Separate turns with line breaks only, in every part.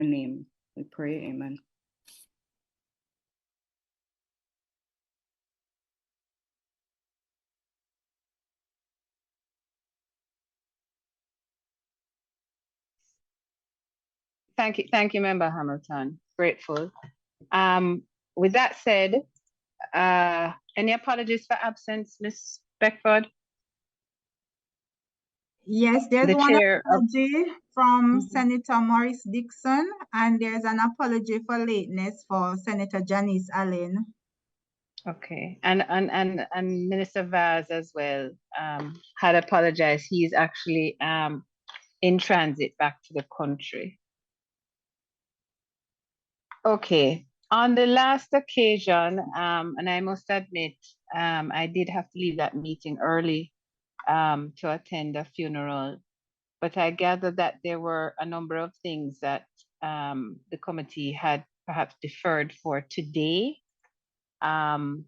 name. We pray, amen.
Thank you, Member Hamilton. Grateful. With that said, any apologies for absence, Ms. Beckford?
Yes, there's
The
one
chair
apology from Senator Maurice Dixon, and there's an apology for lateness for Senator Janice Allen.
Okay, and Minister Vaz as well had apologized. He's actually in transit back to the country. Okay, on the last occasion, and I must admit, I did have to leave that meeting early to attend a funeral, but I gathered that there were a number of things that the committee had perhaps deferred for today. So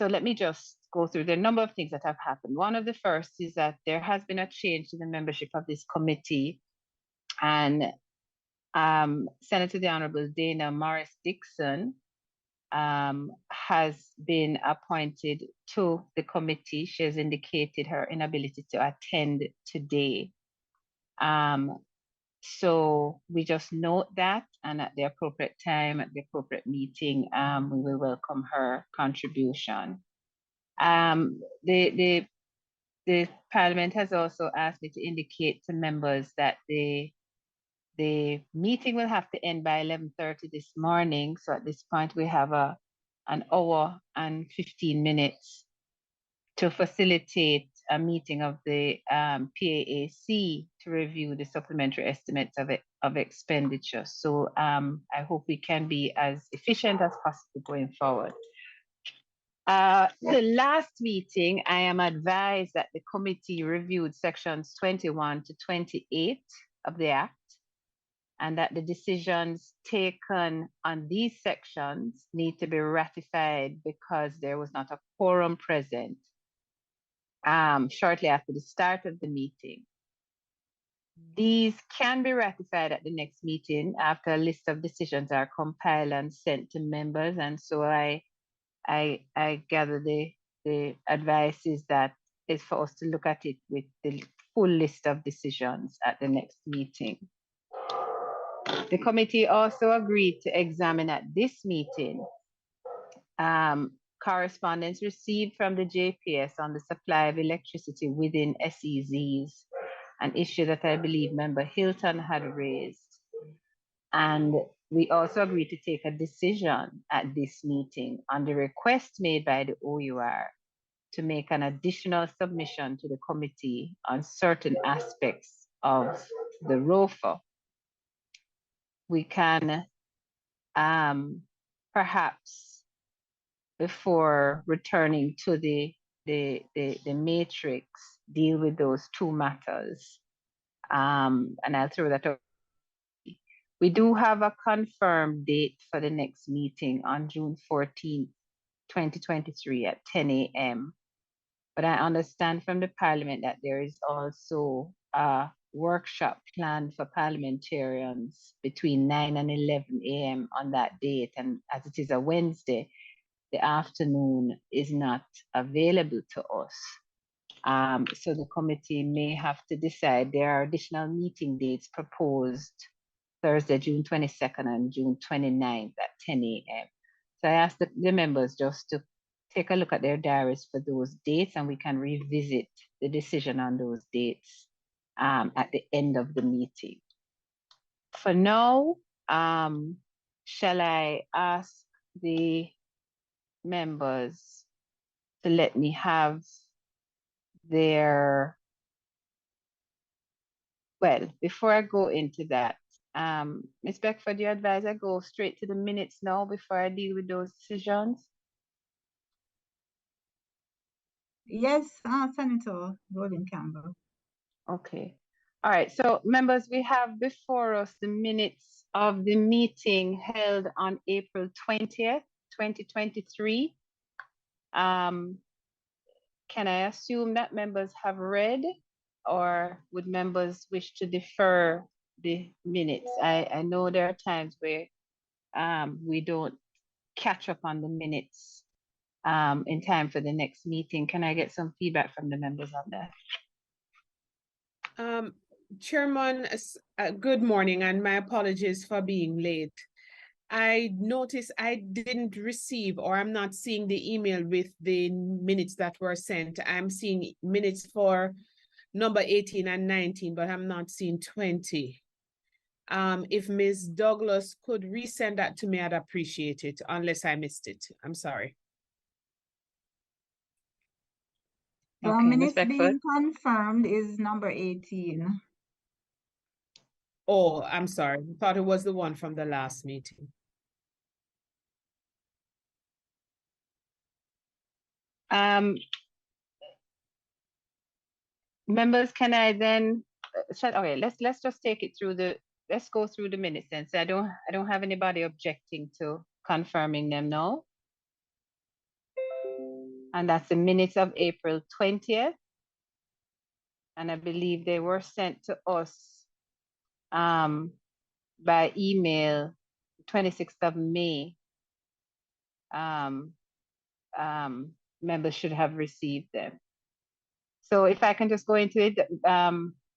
let me just go through the number of things that have happened. One of the first is that there has been a change to the membership of this committee, and Senator the Honorable Dana Morris Dixon has been appointed to the committee. She has indicated her inability to attend today. So we just note that, and at the appropriate time, at the appropriate meeting, we will welcome her contribution. The Parliament has also asked me to indicate to members that the meeting will have to end by 11:30 this morning. So at this point, we have an hour and 15 minutes to facilitate a meeting of the PAAC to review the supplementary estimates of expenditure. So I hope we can be as efficient as possible going forward. The last meeting, I am advised that the committee reviewed sections 21 to 28 of the Act, and that the decisions taken on these sections need to be ratified because there was not a quorum present shortly after the start of the meeting. These can be ratified at the next meeting after a list of decisions are compiled and sent to members. And so I gather the advice is that is for us to look at it with the full list of decisions at the next meeting. The committee also agreed to examine at this meeting correspondence received from the JPS on the supply of electricity within SEZs, an issue that I believe Member Hilton had raised. And we also agreed to take a decision at this meeting on the request made by the OUR to make an additional submission to the committee on certain aspects of the ROFA. We can perhaps, before returning to the matrix, deal with those two matters. And I'll throw that over. We do have a confirmed date for the next meeting on June 14th, 2023 at 10 a.m. But I understand from the Parliament that there is also a workshop planned for parliamentarians between 9 and 11 a.m. on that date. And as it is a Wednesday, the afternoon is not available to us. So the committee may have to decide. There are additional meeting dates proposed Thursday, June 22nd and June 29th at 10 a.m. So I asked the members just to take a look at their diaries for those dates, and we can revisit the decision on those dates at the end of the meeting. For now, shall I ask the members to let me have their, well, before I go into that, Ms. Beckford, you advise I go straight to the minutes now before I deal with those decisions?
Yes, Senator Golden Campbell.
Okay. All right. So members, we have before us the minutes of the meeting held on April 20th, 2023. Can I assume that members have read, or would members wish to defer the minutes. I know there are times where we don't catch up on the minutes in time for the next meeting. Can I get some feedback from the members on that?
Chairman, good morning, and my apologies for being late. I noticed I didn't receive, or I'm not seeing the email with the minutes that were sent. I'm seeing minutes for number 18 and 19, but I'm not seeing 20. If Ms. Douglas could resend that to me, I'd appreciate it, unless I missed it. I'm sorry.
The
Okay, Ms.
minutes
Beckford.
being confirmed is number 18.
Oh, I'm sorry. I thought it was the one from the last meeting.
Members, can I then okay, let's just take it through let's go through the minutes then. So I don't have anybody objecting to confirming them now. And that's the minutes of April 20th. And I believe they were sent to us by email 26th of May. Members should have received them. So if I can just go into it,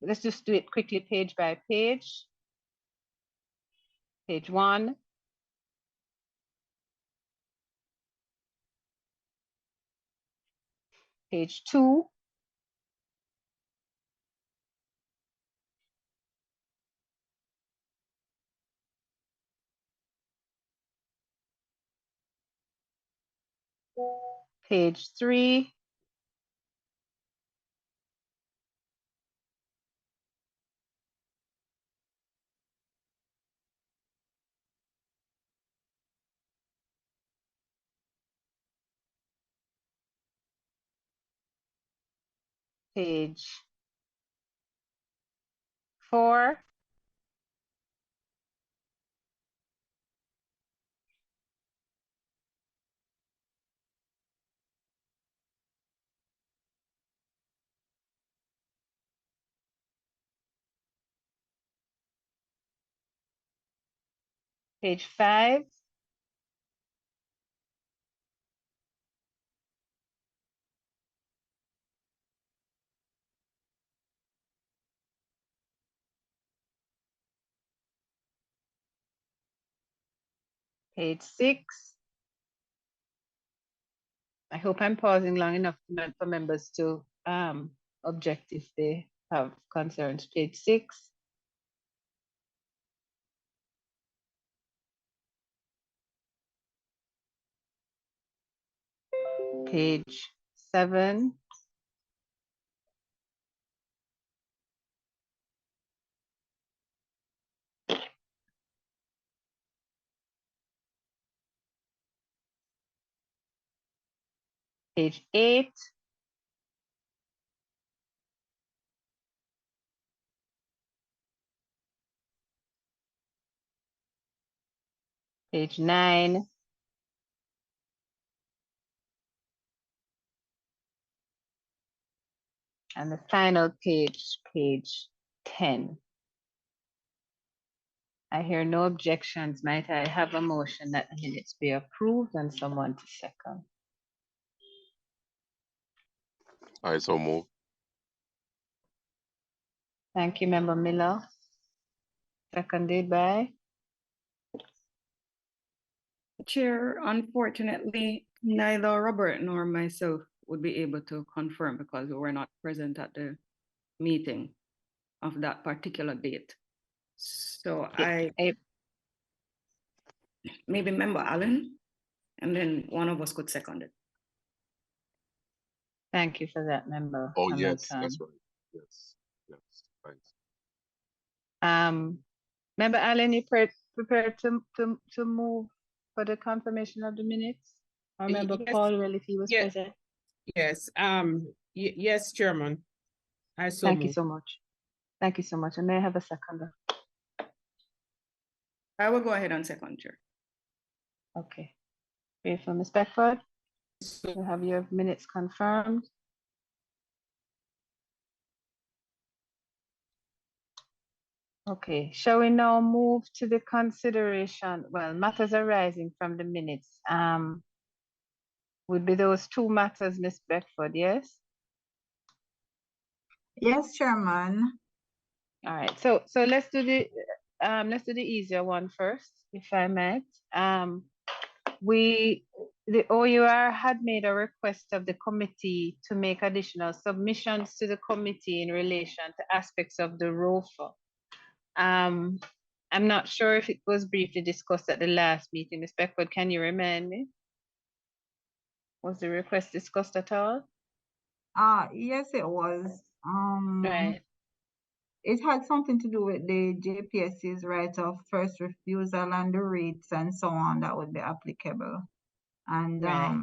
let's just do it quickly page by page. Page 1. Page 2. Page 3. Page 4. Page 5. Page 6. I hope I'm pausing long enough for members to object if they have concerns. Page 6. Page 7. Page 8. Page 9. And the final page, page 10. I hear no objections. Might I have a motion that the minutes be approved and someone to second?
I so move.
Thank you, Member Miller. Seconded by?
Chair, unfortunately, neither Robert nor myself would be able to confirm because we were not present at the meeting of that particular date. So maybe Member Allen, and then one of us could second it.
Thank you for that, Member.
Oh, yes, that's right. Yes, thanks.
Member Allen, you prepared to move for the confirmation of the minutes? Or Member
Yes.
Caldwell, if he was present?
Yes, yes, Chairman.
Thank you so much. Thank you so much. And may I have a seconder?
I will go ahead and second, Chair.
Okay. Great, for Ms. Beckford. You have your minutes confirmed. Okay, shall we now move to the consideration, well, matters arising from the minutes? Would be those two matters, Ms. Beckford, yes?
Yes, Chairman.
All right, so let's do the easier one first, if I might. The OUR had made a request of the committee to make additional submissions to the committee in relation to aspects of the ROFA. I'm not sure if it was briefly discussed at the last meeting. Ms. Beckford, can you remind me? Was the request discussed at all?
Yes, it was.
Right.
It had something to do with the JPSC's right of first refusal and the rates and so on that would be applicable. And
Right.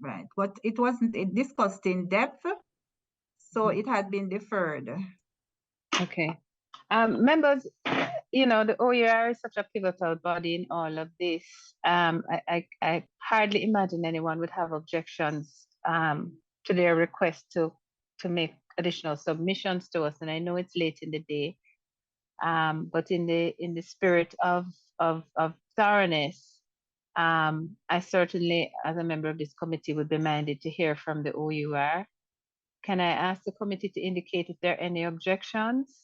right, but it wasn't discussed in depth, so it had been deferred.
Okay. Members, you know, the OUR is such a pivotal body in all of this. I hardly imagine anyone would have objections to their request to make additional submissions to us. And I know it's late in the day, but in the spirit of thoroughness, I certainly, as a member of this committee, would be minded to hear from the OUR. Can I ask the committee to indicate if there are any objections?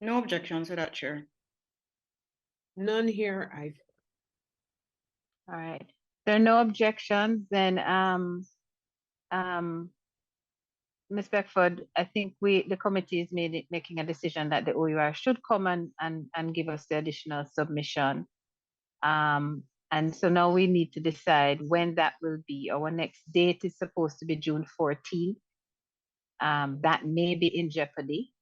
No objections to that, Chair.
None here either.
All right. There are no objections, then Ms. Beckford, I think the committee is making a decision that the OUR should come and give us the additional submission. And so now we need to decide when that will be. Our next date is supposed to be June 14th. That may be in jeopardy.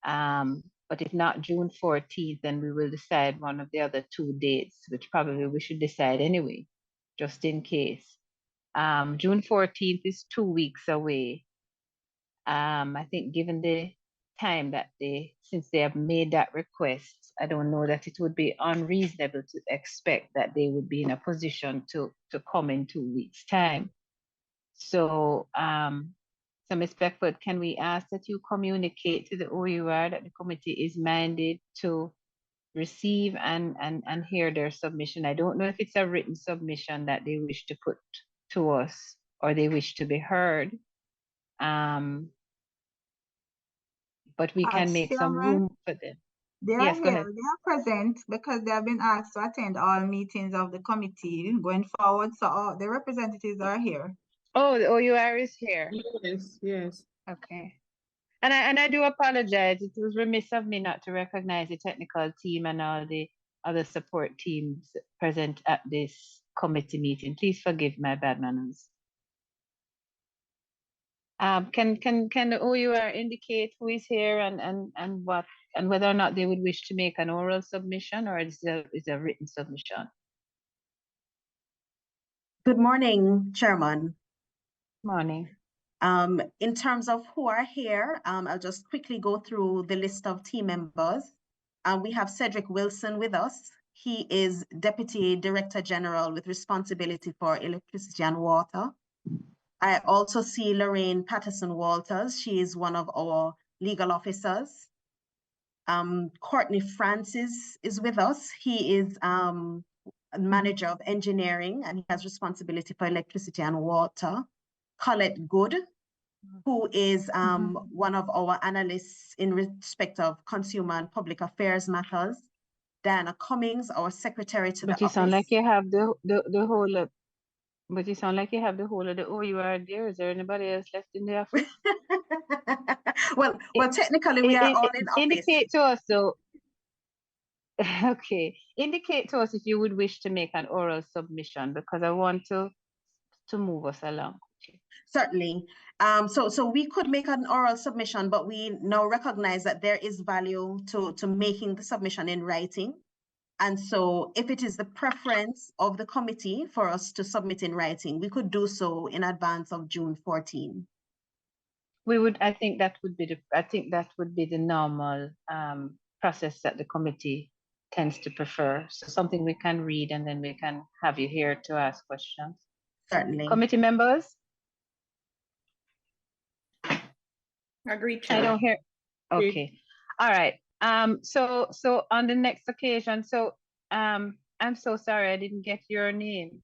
But if not June 14th, then we will decide one of the other two dates, which probably we should decide anyway, just in case. June 14th is 2 weeks away. I think given the time that since they have made that request, I don't know that it would be unreasonable to expect that they would be in a position to come in 2 weeks' time. So, so Ms. Beckford, can we ask that you communicate to the OUR that the committee is minded to receive and hear their submission? I don't know if it's a written submission that they wish to put to us or they wish to be heard. But we can make some room for them.
They are
Yes, go
here,
ahead.
they are present because they have been asked to attend all meetings of the committee going forward. So all the representatives are here.
Oh, the OUR is here.
Yes, yes.
Okay. And I do apologize. It was remiss of me not to recognize the technical team and all the other support teams present at this committee meeting. Please forgive my bad manners. Can the OUR indicate who is here and what and whether or not they would wish to make an oral submission or is a written submission?
Good morning, Chairman.
Morning.
In terms of who are here, I'll just quickly go through the list of team members. We have Cedric Wilson with us. He is Deputy Director General with responsibility for electricity and water. I also see Lorraine Patterson Walters. She is one of our legal officers. Courtney Francis is with us. He is Manager of Engineering and he has responsibility for electricity and water. Colette Good, who is one of our analysts in respect of consumer and public affairs matters. Diana Cummings, our secretary to the office.
But you sound like you have the whole of, but you sound like you have the whole of the OUR there. Is there anybody else left in the office?
well, technically we are all in office.
Indicate to us though. Okay, indicate to us if you would wish to make an oral submission because I want to move us along. Okay.
Certainly. So we could make an oral submission, but we now recognize that there is value to making the submission in writing. And so if it is the preference of the committee for us to submit in writing, we could do so in advance of June 14.
I think that would be the normal process that the committee tends to prefer. So something we can read and then we can have you here to ask questions.
Certainly.
Committee members?
Agreed, Chair.
I don't hear. Okay. All right. So on the next occasion, I'm so sorry I didn't get your name.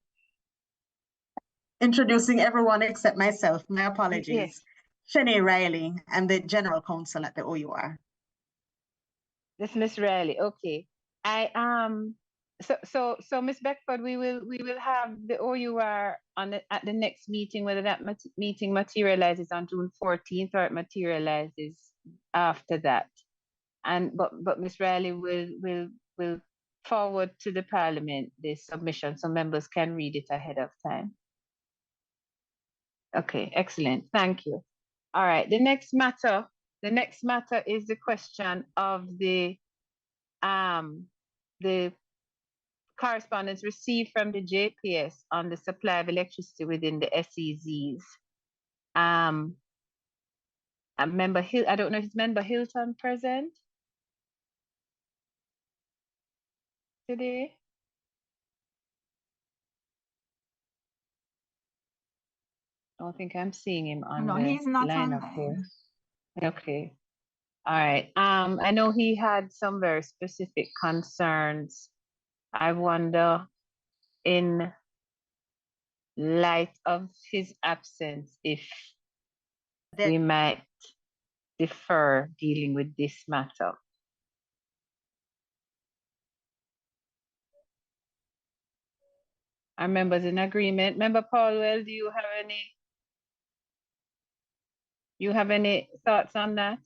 Introducing everyone except myself. My
Yes.
apologies. Shanae Riley. I'm the General Counsel at the OUR.
This Miss Riley. Okay. So Miss Beckford, we will have the OUR at the next meeting, whether that meeting materializes on June 14th or it materializes after that. But Miss Riley will forward to the Parliament this submission so members can read it ahead of time. Okay, excellent. Thank you. All right. The next matter is the question of the correspondence received from the JPS on the supply of electricity within the SEZs. A member I don't know if it's Member Hilton present today. I don't think I'm seeing him on
No,
the
he's not
lineup
online.
here. Okay. All right. I know he had some very specific concerns. I wonder, in light of his absence, if we might defer dealing with this matter. Are members in agreement? Member Paulwell, do you have any thoughts on that?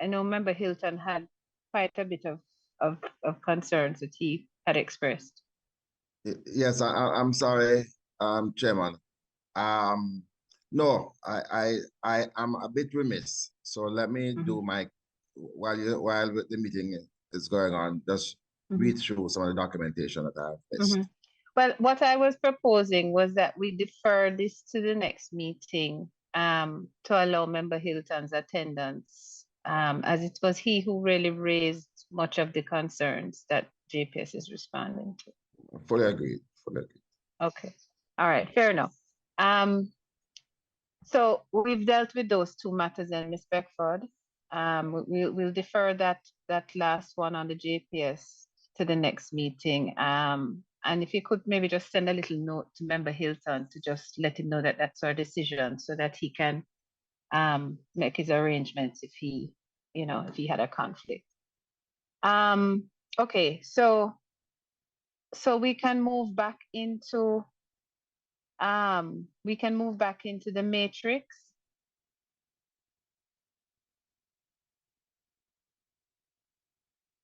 I know Member Hilton had quite a bit of concerns that he had expressed.
Yes, I'm sorry, Chairman. No, I am a bit remiss. So let me do my while the meeting is going on, just read through some of the documentation that I have missed.
Well, what I was proposing was that we defer this to the next meeting to allow Member Hilton's attendance, as it was he who really raised much of the concerns that JPS is responding to.
Fully agreed.
Okay. All right. Fair enough. So we've dealt with those two matters, and Ms. Beckford, we'll defer that last one on the JPS to the next meeting. And if you could maybe just send a little note to Member Hilton to just let him know that that's our decision, so that he can make his arrangements if he had a conflict. Okay, so we can move back into the matrix.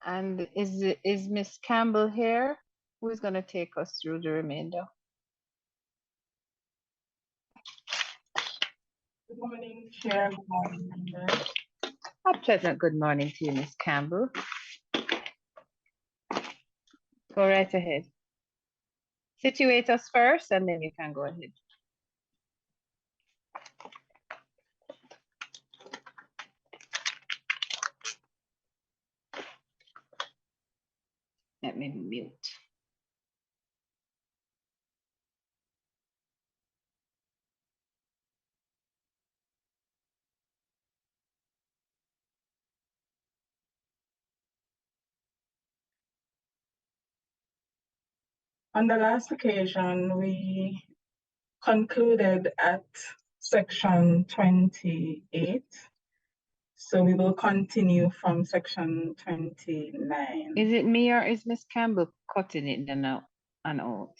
And is Miss Campbell here? Who is going to take us through the remainder?
Good morning, Chair. Good morning, members.
A pleasant good morning to you, Miss Campbell. Go right ahead. Situate us first, and then you can go ahead. Let me mute.
On the last occasion, we concluded at section 28. So we will continue from section 29.
Is it me or is Miss Campbell cutting it then out and out?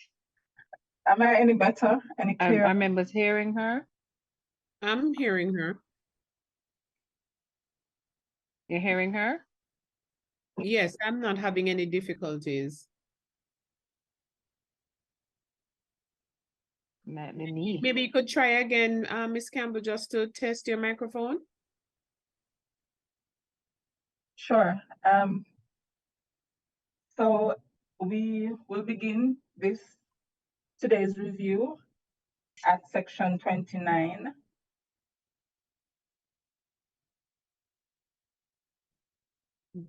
Am I any better? Any clearer?
Are members hearing her?
I'm hearing her.
You're hearing her?
Yes, I'm not having any difficulties.
Might be me.
Maybe you could try again, Miss Campbell, just to test your microphone.
Sure. So we will begin today's review at section 29.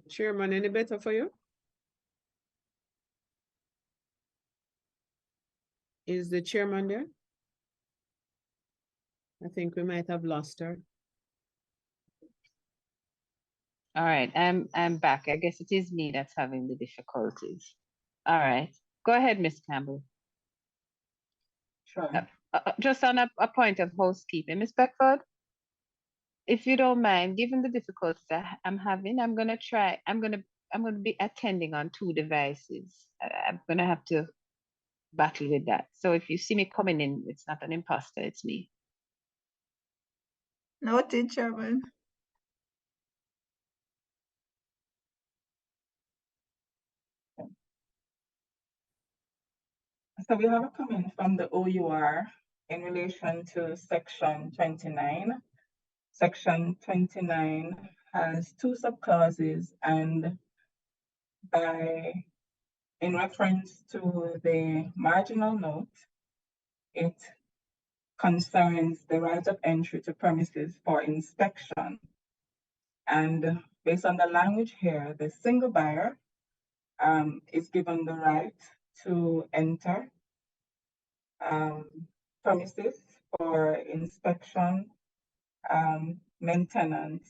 Chairman, any better for you? Is the chairman there? I think we might have lost her.
All right, I'm back. I guess it is me that's having the difficulties. All right, go ahead, Miss Campbell.
Sure.
Just on a point of housekeeping, Miss Beckford, if you don't mind, given the difficulties I'm having, I'm gonna be attending on 2 devices. I'm gonna have to battle with that. So if you see me coming in, it's not an imposter, it's me.
Noted, Chairman.
So we have a comment from the OUR in relation to section 29. Section 29 has 2 subclauses, and in reference to the marginal note, it concerns the right of entry to premises for inspection. And based on the language here, the single buyer is given the right to enter premises for inspection, maintenance,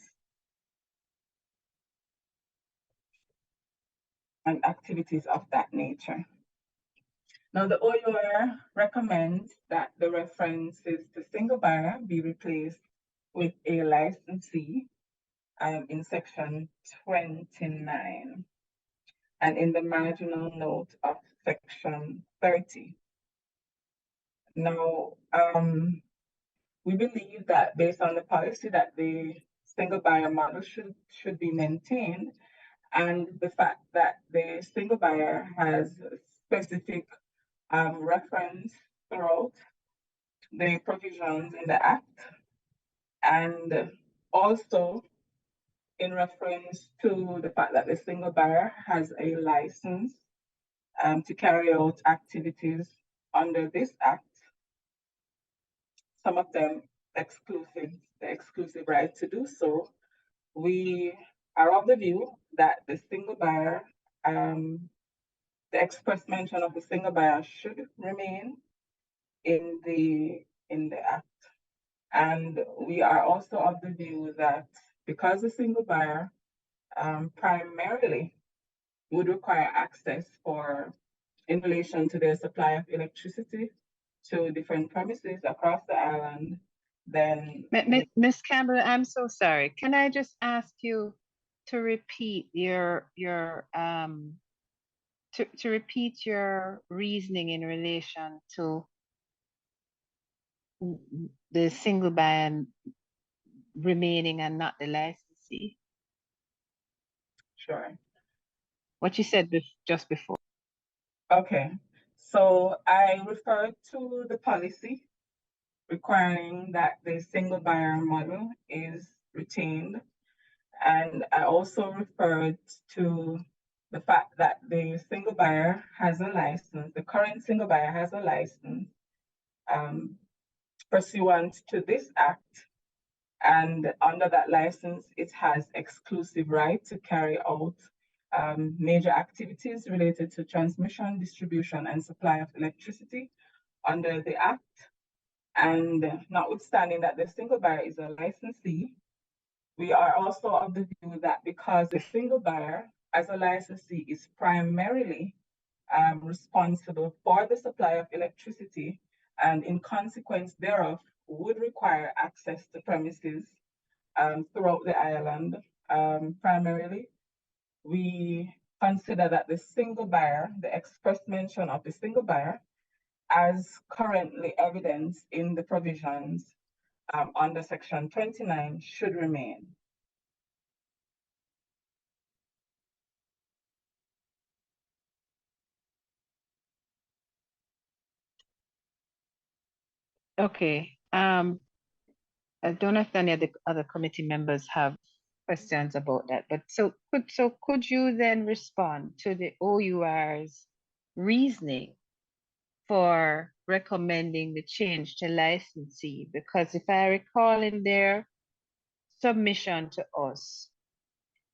and activities of that nature. Now, the OUR recommends that the references to single buyer be replaced with a licensee in section 29 and in the marginal note of section 30. Now, we believe that based on the policy that the single buyer model should be maintained, and the fact that the single buyer has specific reference throughout the provisions in the Act, and also in reference to the fact that the single buyer has a license to carry out activities under this Act, some of them the exclusive right to do so. We are of the view that the single buyer, the express mention of the single buyer should remain in the Act. And we are also of the view that because the single buyer primarily would require access in relation to the supply of electricity to different premises across the island, then
Miss Campbell, I'm so sorry. Can I just ask you to repeat your reasoning in relation to the single buyer remaining and not the licensee?
Sure.
What you said just before.
Okay, so I referred to the policy requiring that the single buyer model is retained. And I also referred to the fact that the single buyer has a license, the current single buyer has a license pursuant to this Act. And under that license, it has exclusive right to carry out major activities related to transmission, distribution, and supply of electricity under the Act. And notwithstanding that the single buyer is a licensee, we are also of the view that because the single buyer as a licensee is primarily responsible for the supply of electricity, and in consequence thereof would require access to premises throughout the island, primarily, we consider that the single buyer, the express mention of the single buyer, as currently evidenced in the provisions under section 29 should remain.
Okay. I don't know if any of the other committee members have questions about that, but could you then respond to the OUR's reasoning for recommending the change to licensee? Because if I recall in their submission to us,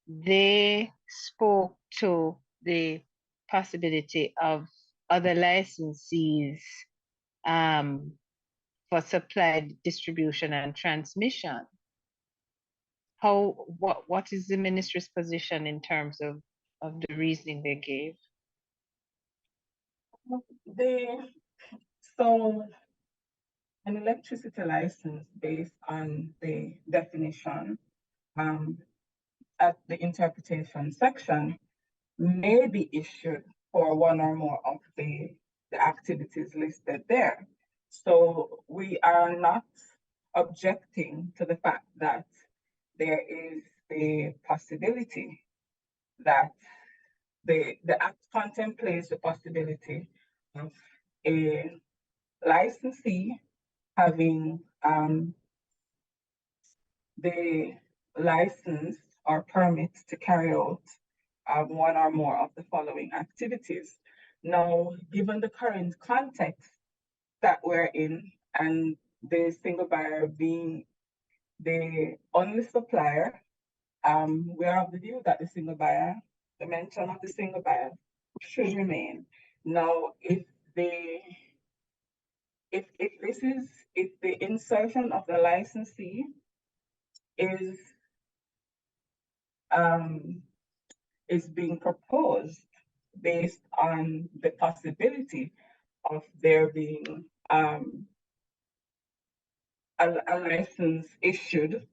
they spoke to the possibility of other licensees for supply, distribution, and transmission. what is the ministry's position in terms of the reasoning they gave?
So an electricity license based on the definition at the interpretation section may be issued for one or more of the activities listed there. So we are not objecting to the fact that there is the possibility that the act contemplates the possibility of a licensee having the license or permit to carry out one or more of the following activities. Now, given the current context that we're in and the single buyer being the only supplier, we are of the view that the single buyer, the mention of the single buyer should remain. Now, if the insertion of the licensee is being proposed based on the possibility of there being a license issued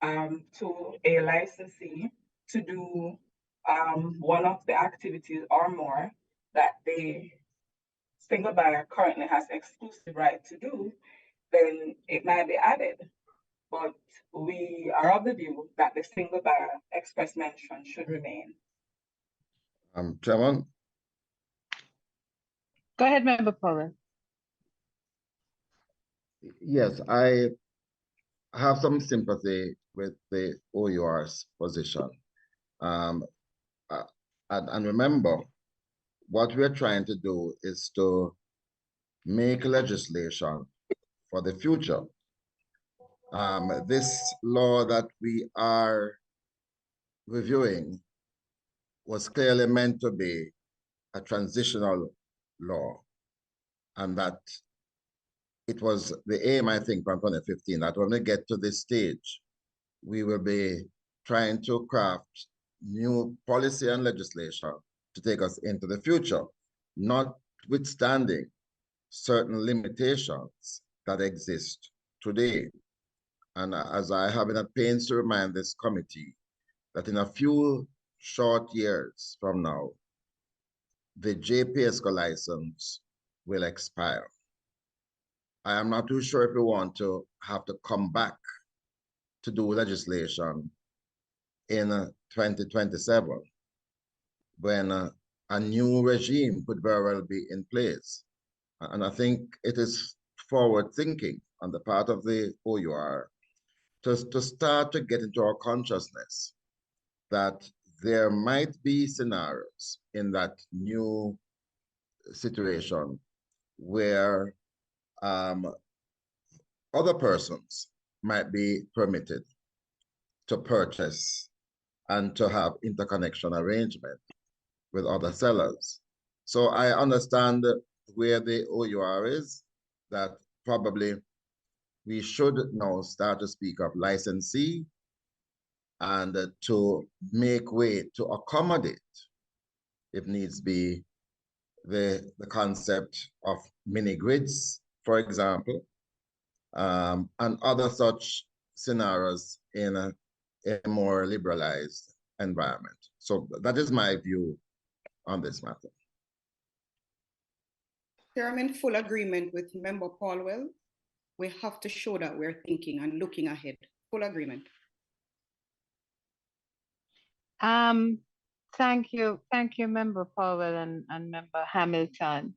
to a licensee to do one of the activities or more that the single buyer currently has exclusive right to do, then it might be added. But we are of the view that the single buyer express mention should remain.
Chairman?
Go ahead, Member Powell.
Yes, I have some sympathy with the OUR's position. And remember, what we're trying to do is to make legislation for the future. This law that we are reviewing was clearly meant to be a transitional law, and that it was the aim, I think, from 2015, that when we get to this stage, we will be trying to craft new policy and legislation to take us into the future, notwithstanding certain limitations that exist today. And as I have been at pains to remind this committee, that in a few short years from now, the JPSCO license will expire. I am not too sure if we want to have to come back to do legislation in 2027 when a new regime could very well be in place. And I think it is forward thinking on the part of the OUR to start to get into our consciousness that there might be scenarios in that new situation where other persons might be permitted to purchase and to have interconnection arrangement with other sellers. So I understand where the OUR is, that probably we should now start to speak of licensee and to make way to accommodate, if needs be, the concept of mini grids, for example, and other such scenarios in a more liberalized environment. So that is my view on this matter.
Sir, I'm in full agreement with Member Paulwell. We have to show that we're thinking and looking ahead. Full agreement.
Thank you, Member Powell and Member Hamilton.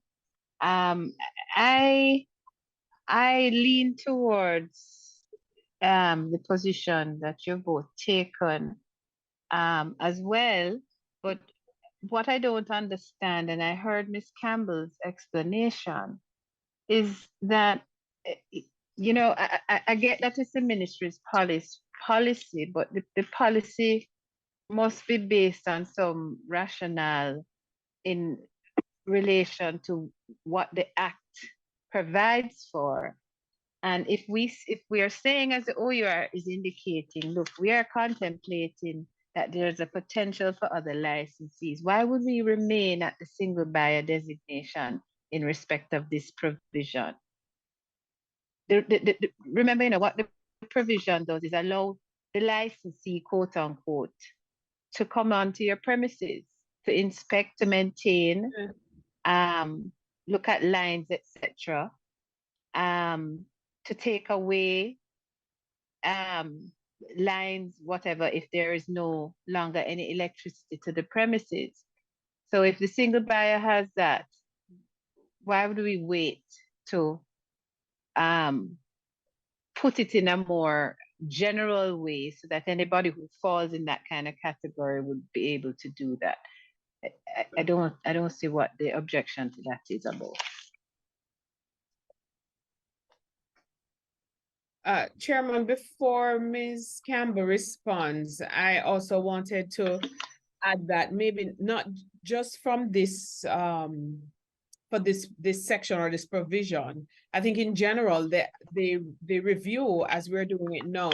I lean towards the position that you've both taken as well, but what I don't understand, and I heard Ms. Campbell's explanation, is that, you know, I get that it's the ministry's policy, but the policy must be based on some rationale in relation to what the Act provides for. And if we are saying, as the OUR is indicating, look, we are contemplating that there's a potential for other licensees, why would we remain at the single buyer designation in respect of this provision? Remember, what the provision does is allow the licensee, quote unquote, to come onto your premises, to inspect, to maintain, look at lines, etc., to take away lines, whatever, if there is no longer any electricity to the premises. So if the single buyer has that, why would we wait to put it in a more general way so that anybody who falls in that kind of category would be able to do that? I don't see what the objection to that is about.
Chairman, before Ms. Campbell responds, I also wanted to add that maybe not just from this for this section or this provision. I think in general the review, as we're doing it now,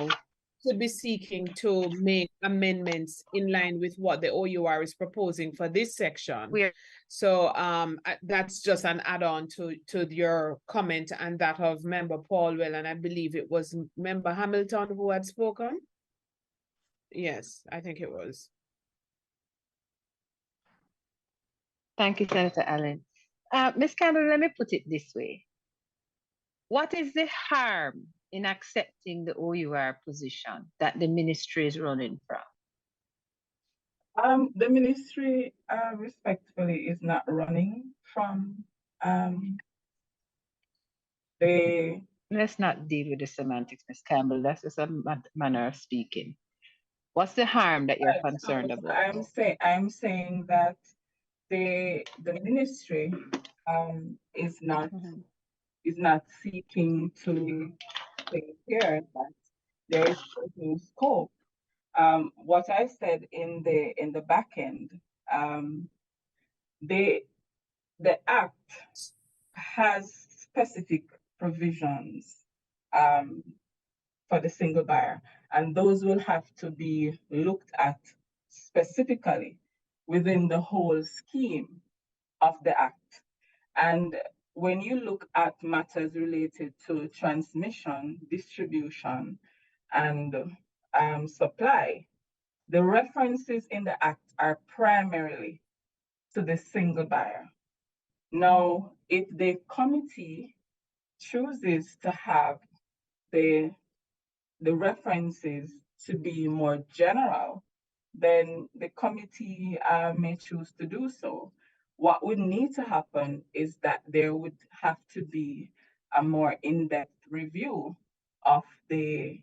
should be seeking to make amendments in line with what the OUR is proposing for this section. So that's just an add-on to your comment and that of Member Paulwell, and I believe it was Member Hamilton who had spoken. Yes, I think it was.
Thank you, Senator Allen. Ms. Campbell, let me put it this way. What is the harm in accepting the OUR position that the ministry is running from?
The ministry respectfully is not running from the...
Let's not deal with the semantics, Ms. Campbell. That's just a manner of speaking. What's the harm that you're concerned about?
I'm saying that the ministry is not seeking to take care that there is no scope. What I said in the back end, the Act has specific provisions for the single buyer, and those will have to be looked at specifically within the whole scheme of the Act. And when you look at matters related to transmission, distribution, and supply, the references in the Act are primarily to the single buyer. Now, if the committee chooses to have the references to be more general, then the committee may choose to do so. What would need to happen is that there would have to be a more in-depth review of the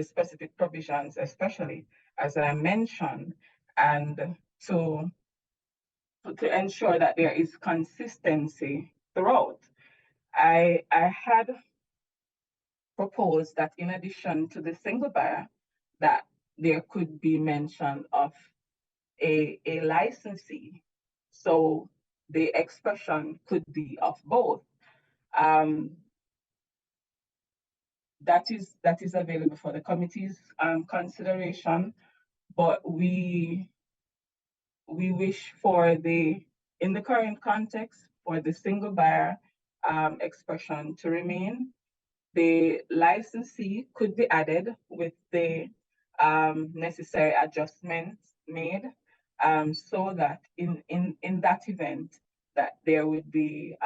specific provisions, especially as I mentioned, and to ensure that there is consistency throughout. I had proposed that in addition to the single buyer, that there could be mention of a licensee. So the expression could be of both. That is available for the committee's consideration, but we wish for in the current context, for the single buyer expression to remain. The licensee could be added with the necessary adjustments made, so that in that event that there would be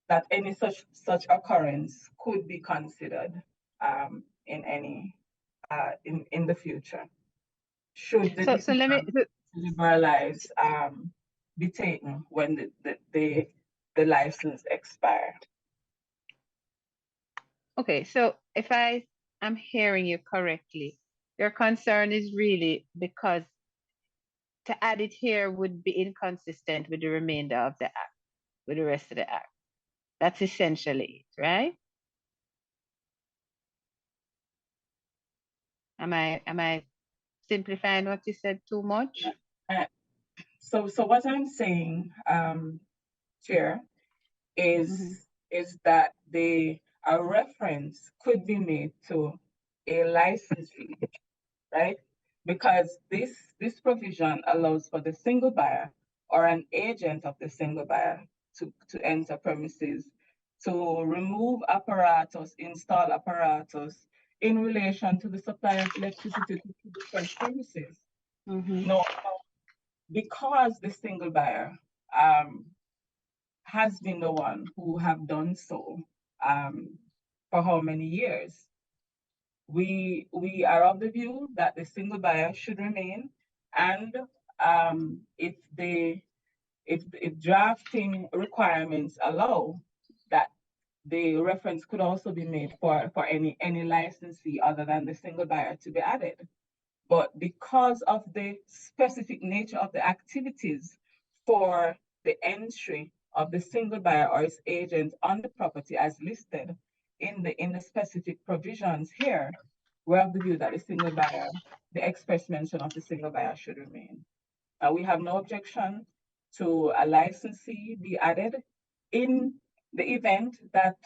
that any such occurrence could be considered in the future, should the liberalize be taken when the license expire.
Okay, so if I am hearing you correctly, your concern is really because to add it here would be inconsistent with the remainder of the Act, with the rest of the Act. That's essentially it, right? Am I simplifying what you said too much?
So what I'm saying, Chair, is is that a reference could be made to a license fee, right? Because this provision allows for the single buyer or an agent of the single buyer to enter premises, to remove apparatus, install apparatus in relation to the supply of electricity to different premises. No, because the single buyer has been the one who have done so for how many years? We are of the view that the single buyer should remain, and if drafting requirements allow that, the reference could also be made for any licensee other than the single buyer to be added. But because of the specific nature of the activities for the entry of the single buyer or its agent on the property as listed in the specific provisions here, we're of the view that the single buyer, the express mention of the single buyer should remain. We have no objection to a licensee be added in the event that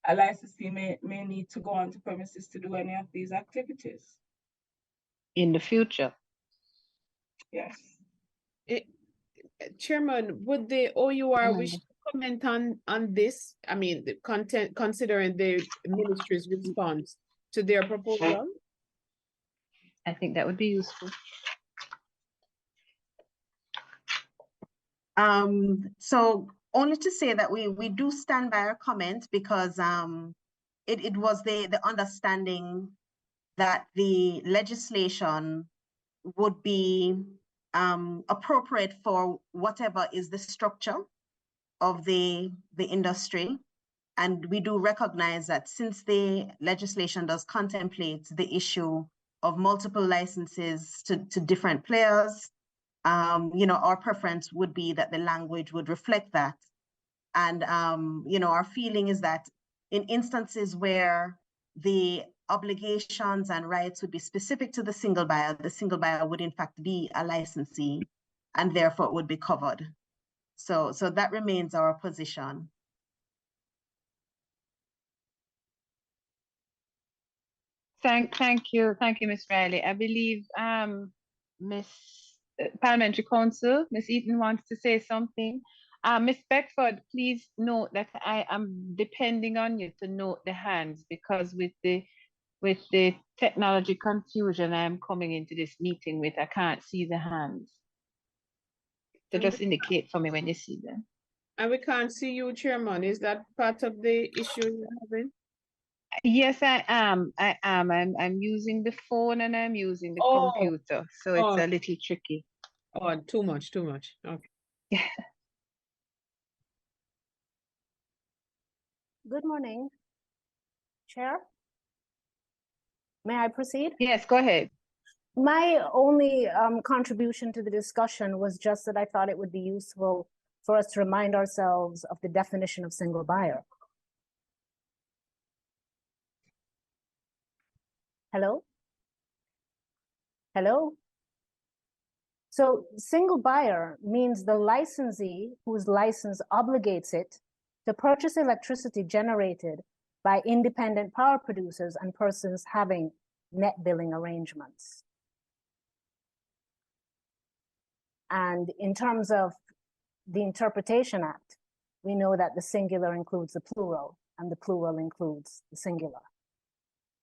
a licensee may need to go onto premises to do any of these activities.
In the future.
Yes.
Chairman, would the OUR wish to comment on this? I mean, the content, considering the ministry's response to their proposal?
I think that would be useful.
So only to say that we do stand by our comment, because it was the understanding that the legislation would be appropriate for whatever is the structure of the industry. And we do recognize that since the legislation does contemplate the issue of multiple licenses to different players, our preference would be that the language would reflect that. And, our feeling is that in instances where the obligations and rights would be specific to the single buyer would in fact be a licensee, and therefore it would be covered. So that remains our position.
Thank you, Ms. Riley. I believe Ms. Parliamentary Counsel, Ms. Eaton wants to say something. Ms. Beckford, please note that I am depending on you to note the hands, because with the technology confusion I'm coming into this meeting with, I can't see the hands. So just indicate for me when you see them.
And we can't see you, Chairman. Is that part of the issue you're having?
Yes, I am. I'm using the phone and I'm using the computer, so it's a little tricky.
Oh, too much. Okay.
Yeah.
Good morning, Chair. May I proceed?
Yes, go ahead.
My only contribution to the discussion was just that I thought it would be useful for us to remind ourselves of the definition of single buyer. Hello? Hello? So single buyer means the licensee whose license obligates it to purchase electricity generated by independent power producers and persons having net billing arrangements. And in terms of the Interpretation Act, we know that the singular includes the plural and the plural includes the singular.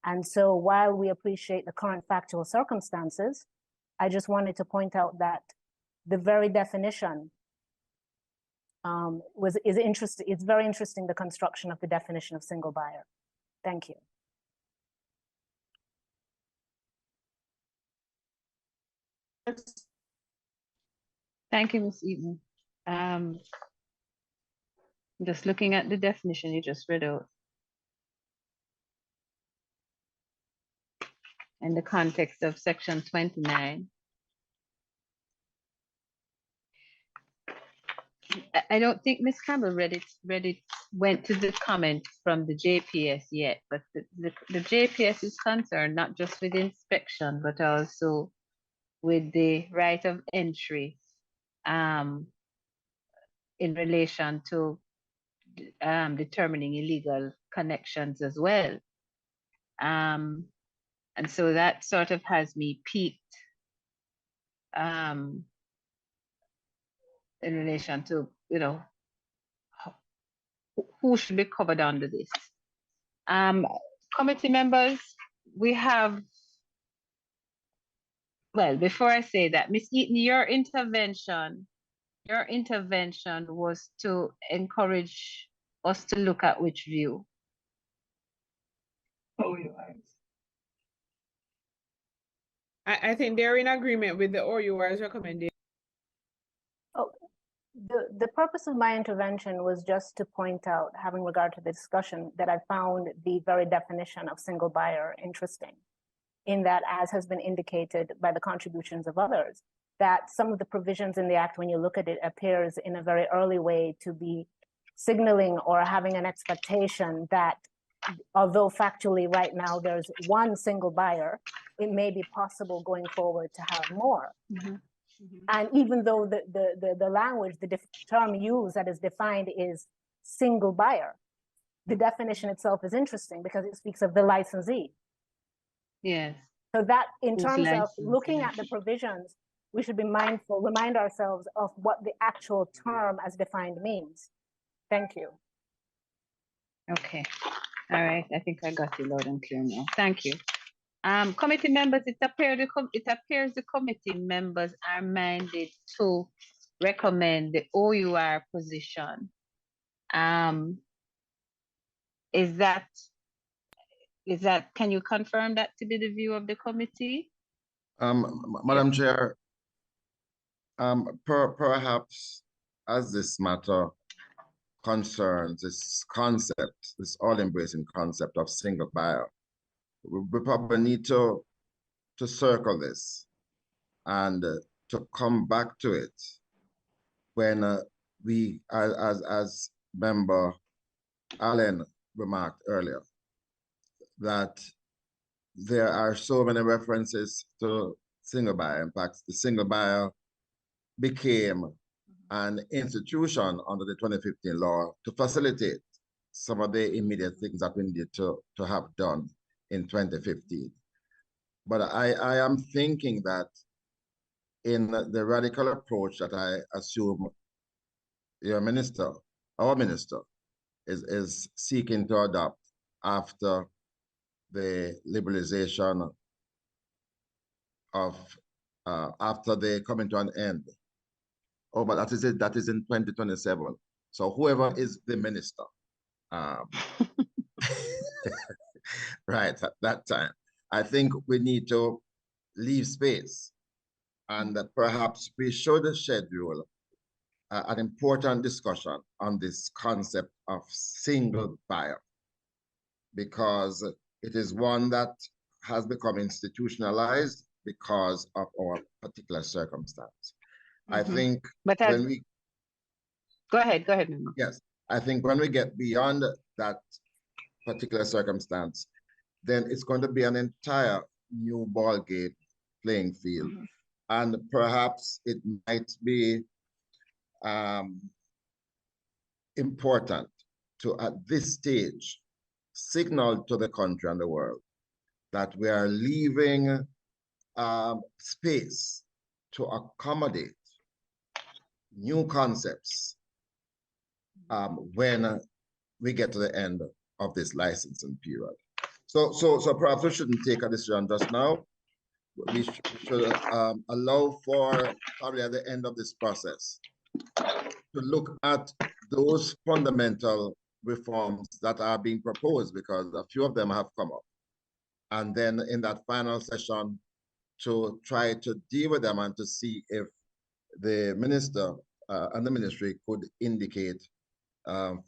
And so while we appreciate the current factual circumstances, I just wanted to point out that the very definition is interesting. It's very interesting, the construction of the definition of single buyer. Thank you.
Thank you, Ms. Eaton. Just looking at the definition you just read out. In the context of section 29. I don't think Ms. Campbell went to the comment from the JPS yet, but the JPS is concerned not just with inspection, but also with the right of entry in relation to determining illegal connections as well. And so that sort of has me piqued in relation to, you know, who should be covered under this. Committee members, we have, well, before I say that, Ms. Eaton, your intervention was to encourage us to look at which view?
OUIs.
I think they're in agreement with the OUR's recommendation.
Oh, the purpose of my intervention was just to point out, having regard to the discussion, that I found the very definition of single buyer interesting, in that, as has been indicated by the contributions of others, that some of the provisions in the Act, when you look at it, appears in a very early way to be signaling or having an expectation that, although factually right now there's one single buyer, it may be possible going forward to have more. And even though the language, the term used that is defined is single buyer, the definition itself is interesting because it speaks of the licensee.
Yes.
So that, in terms of
licensee.
looking at the provisions, we should be mindful, remind ourselves of what the actual term as defined means. Thank you.
Okay. All right. I think I got you loud and clear now. Thank you. Committee members, it appears the committee members are minded to recommend the OUR position. Is that, can you confirm that to be the view of the committee?
Madam Chair, perhaps as this matter concerns this concept, this all-embracing concept of single buyer, we probably need to circle this and to come back to it when we, as Member Allen remarked earlier, that there are so many references to single buyer. In fact, the single buyer became an institution under the 2015 law to facilitate some of the immediate things that we needed to have done in 2015. But I am thinking that in the radical approach that I assume our minister is seeking to adopt after the liberalization of, after they come to an end. Oh, but that is it. That is in 2027. So whoever is the minister, right at that time, I think we need to leave space, and perhaps we should schedule an important discussion on this concept of single buyer, because it is one that has become institutionalized because of our particular circumstance. I think
but
when we
go ahead, Mima.
Yes, I think when we get beyond that particular circumstance, then it's going to be an entire new ball game playing field. And perhaps it might be important to, at this stage, signal to the country and the world that we are leaving space to accommodate new concepts when we get to the end of this licensing period. So perhaps we shouldn't take a decision just now. We should allow for probably at the end of this process to look at those fundamental reforms that are being proposed, because a few of them have come up. And then in that final session, to try to deal with them and to see if the minister and the ministry could indicate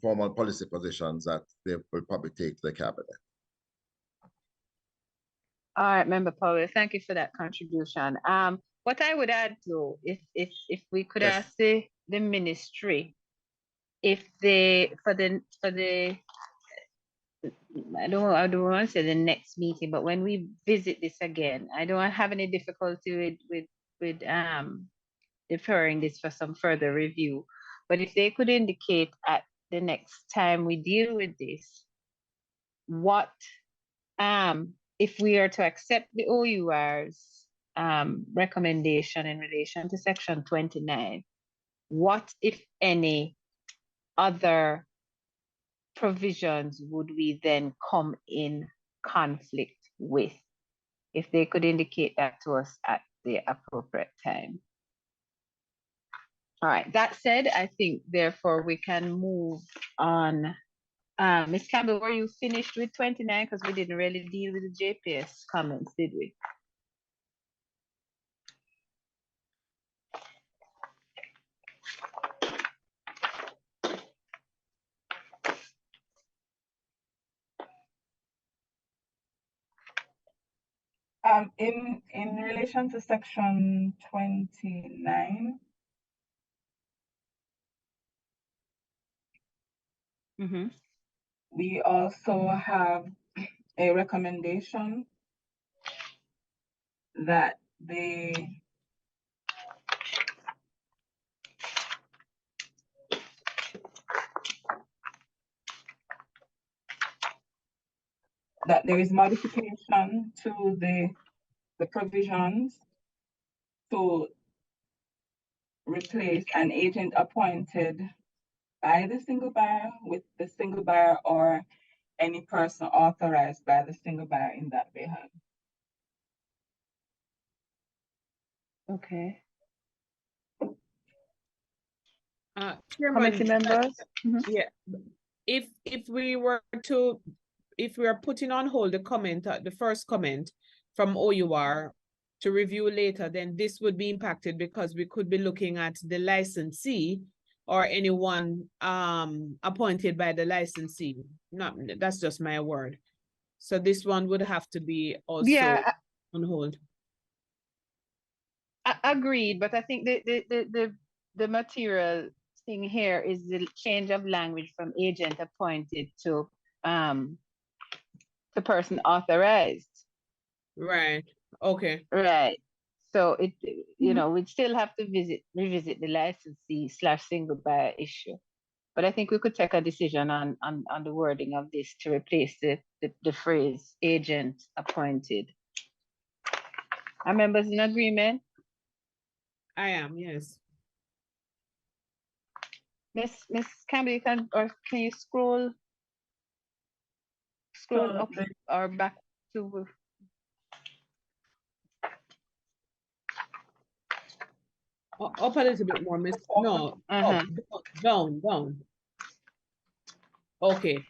formal policy positions that they will probably take to the cabinet.
All right, Member Powell, thank you for that contribution. What I would add though, if we could ask the ministry, if they, for the I don't want to say the next meeting, but when we visit this again, I don't have any difficulty with deferring this for some further review. But if they could indicate at the next time we deal with this, what if we are to accept the OUR's recommendation in relation to section 29, what, if any, other provisions would we then come in conflict with? If they could indicate that to us at the appropriate time. All right, that said, I think therefore we can move on. Ms. Campbell, were you finished with 29? Because we didn't really deal with the JPS comments, did we?
In relation to section 29, we also have a recommendation that that there is modification to the provisions to replace an agent appointed by the single buyer with the single buyer or any person authorized by the single buyer in that behalf.
Okay.
Chairman,
Committee members?
yeah, if we are putting on hold the comment, the first comment from OUR to review later, then this would be impacted because we could be looking at the licensee or anyone appointed by the licensee. That's just my word. So this one would have to be also on hold.
Agreed, but I think the material thing here is the change of language from agent appointed to the person authorized.
Right. Okay.
Right. So it, you know, we'd still have to revisit the licensee / single buyer issue. But I think we could take a decision on the wording of this to replace the phrase agent appointed. Are members in agreement?
I am, yes.
Miss Campbell, can you scroll up or back to
up a little bit more, Miss. No, up, down. Okay,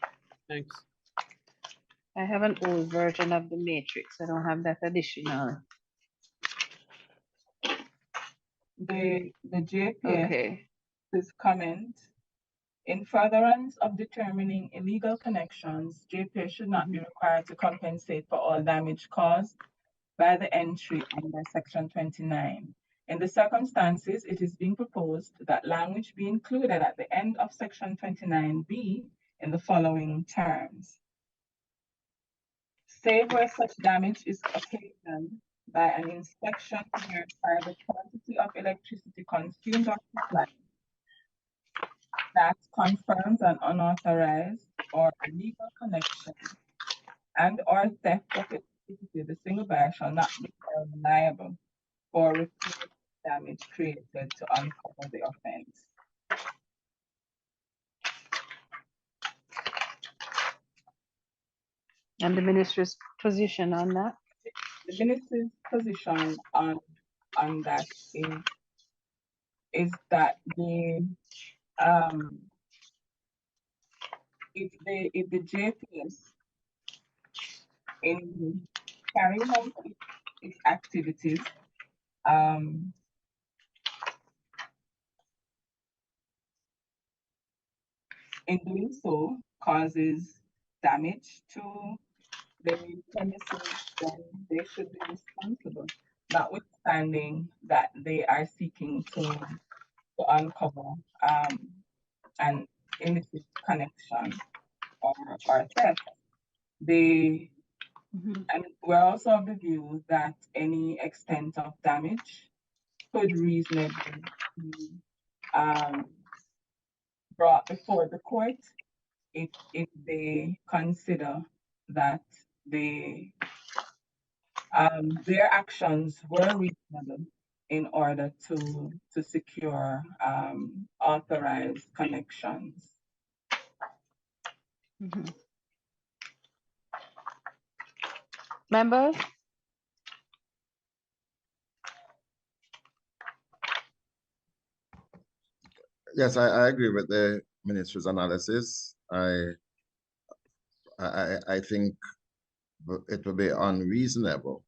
thanks.
I have an old version of the matrix. I don't have that additional.
The JPS comment: in furtherance of determining illegal connections, JPS should not be required to compensate for all damage caused by the entry under section 29. In the circumstances, it is being proposed that language be included at the end of section 29B in the following terms. Save where such damage is occasioned by an inspection to verify the quantity of electricity consumed or supplied that confirms an unauthorized or illegal connection and or theft of electricity, the single buyer shall not be held liable for repair damage created to uncover the offense.
And the ministry's position on that?
The ministry's position on that is that if the JPS in carrying out its activities in doing so causes damage to the premises, then they should be responsible, notwithstanding that they are seeking to uncover an illicit connection or theft. And we're also of the view that any extent of damage could reasonably be brought before the court if they consider that their actions were reasonable in order to secure authorized connections.
Mhm. Members?
Yes, I agree with the minister's analysis. I think it would be unreasonable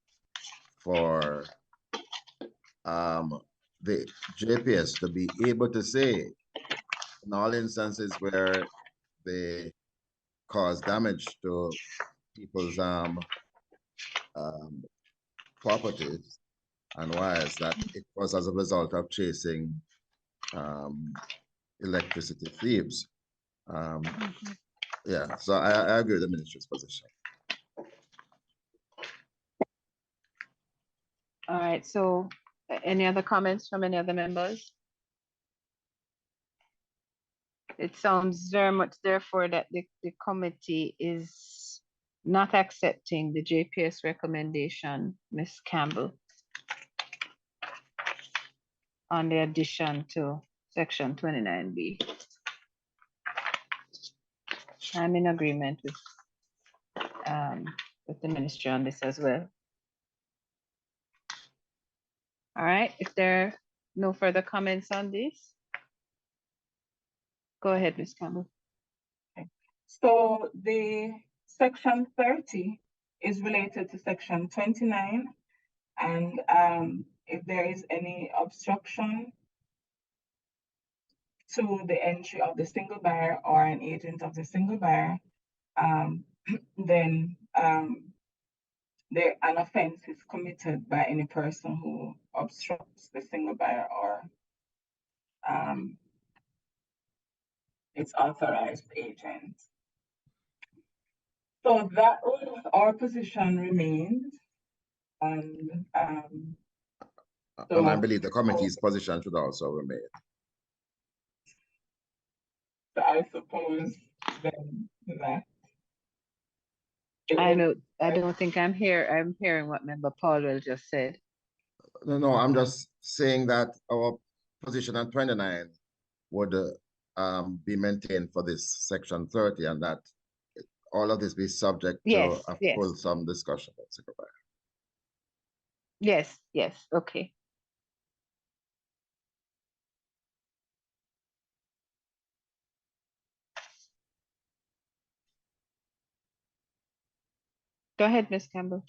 for the JPS to be able to say in all instances where they cause damage to people's properties and wires that it was as a result of chasing electricity thieves. Yeah, so I agree with the minister's position.
All right, so any other comments from any other members? It sounds very much therefore that the committee is not accepting the JPS recommendation, Ms. Campbell, on the addition to section 29B. I'm in agreement with the ministry on this as well. All right, if there are no further comments on this, go ahead, Ms. Campbell.
So the section 30 is related to section 29, and if there is any obstruction to the entry of the single buyer or an agent of the single buyer, then an offense is committed by any person who obstructs the single buyer or its authorized agent. So that our position remains, and
and I believe the committee's position should also remain.
So I suppose then that
I don't think I'm hearing what Member Paulwell just said.
No, I'm just saying that our position on 29 would be maintained for this section 30, and that all of this be subject to a fulsome discussion.
Yes, okay. Go ahead, Ms. Campbell.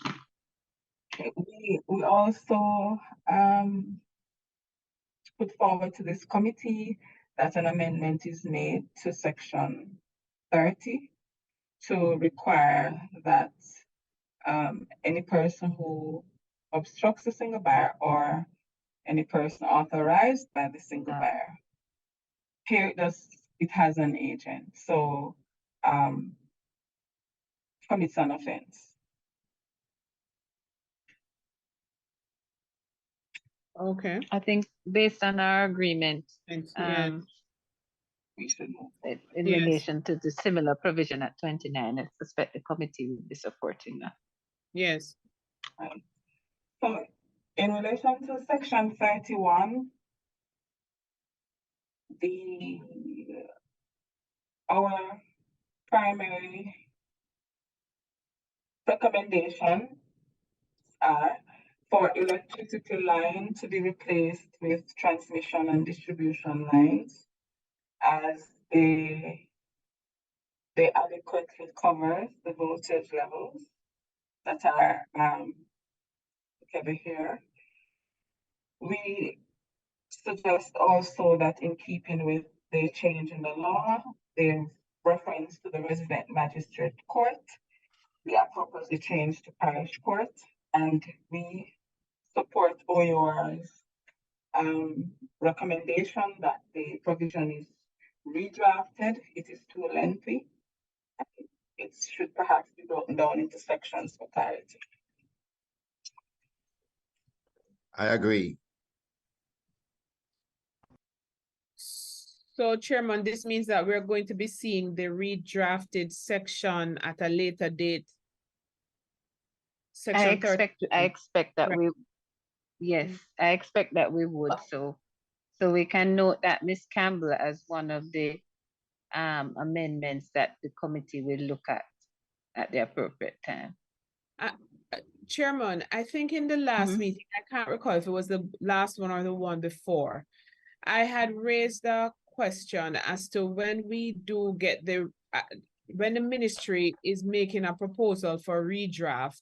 We also put forward to this committee that an amendment is made to section 30 to require that any person who obstructs a single buyer or any person authorized by the single buyer, here it has an agent, so commits an offense.
Okay.
I think based on our agreement,
we should move
in relation to the similar provision at 29, I suspect the committee will be supporting that.
Yes.
So in relation to section 31, our primary recommendation are for electricity line to be replaced with transmission and distribution lines, as they adequately cover the voltage levels that are over here. We suggest also that in keeping with the change in the law, the reference to the resident magistrate court be appropriately changed to parish court, and we support OUR's recommendation that the provision is redrafted. It is too lengthy. It should perhaps be broken down into sections for clarity.
I agree.
So Chairman, this means that we're going to be seeing the redrafted section at a later date.
I
Section 30.
expect that
Right.
yes, I expect that we would. So we can note that Ms. Campbell as one of the amendments that the committee will look at the appropriate time.
Chairman, I think in the last meeting, I can't recall if it was the last one or the one before, I had raised a question as to when we do get when the ministry is making a proposal for redraft,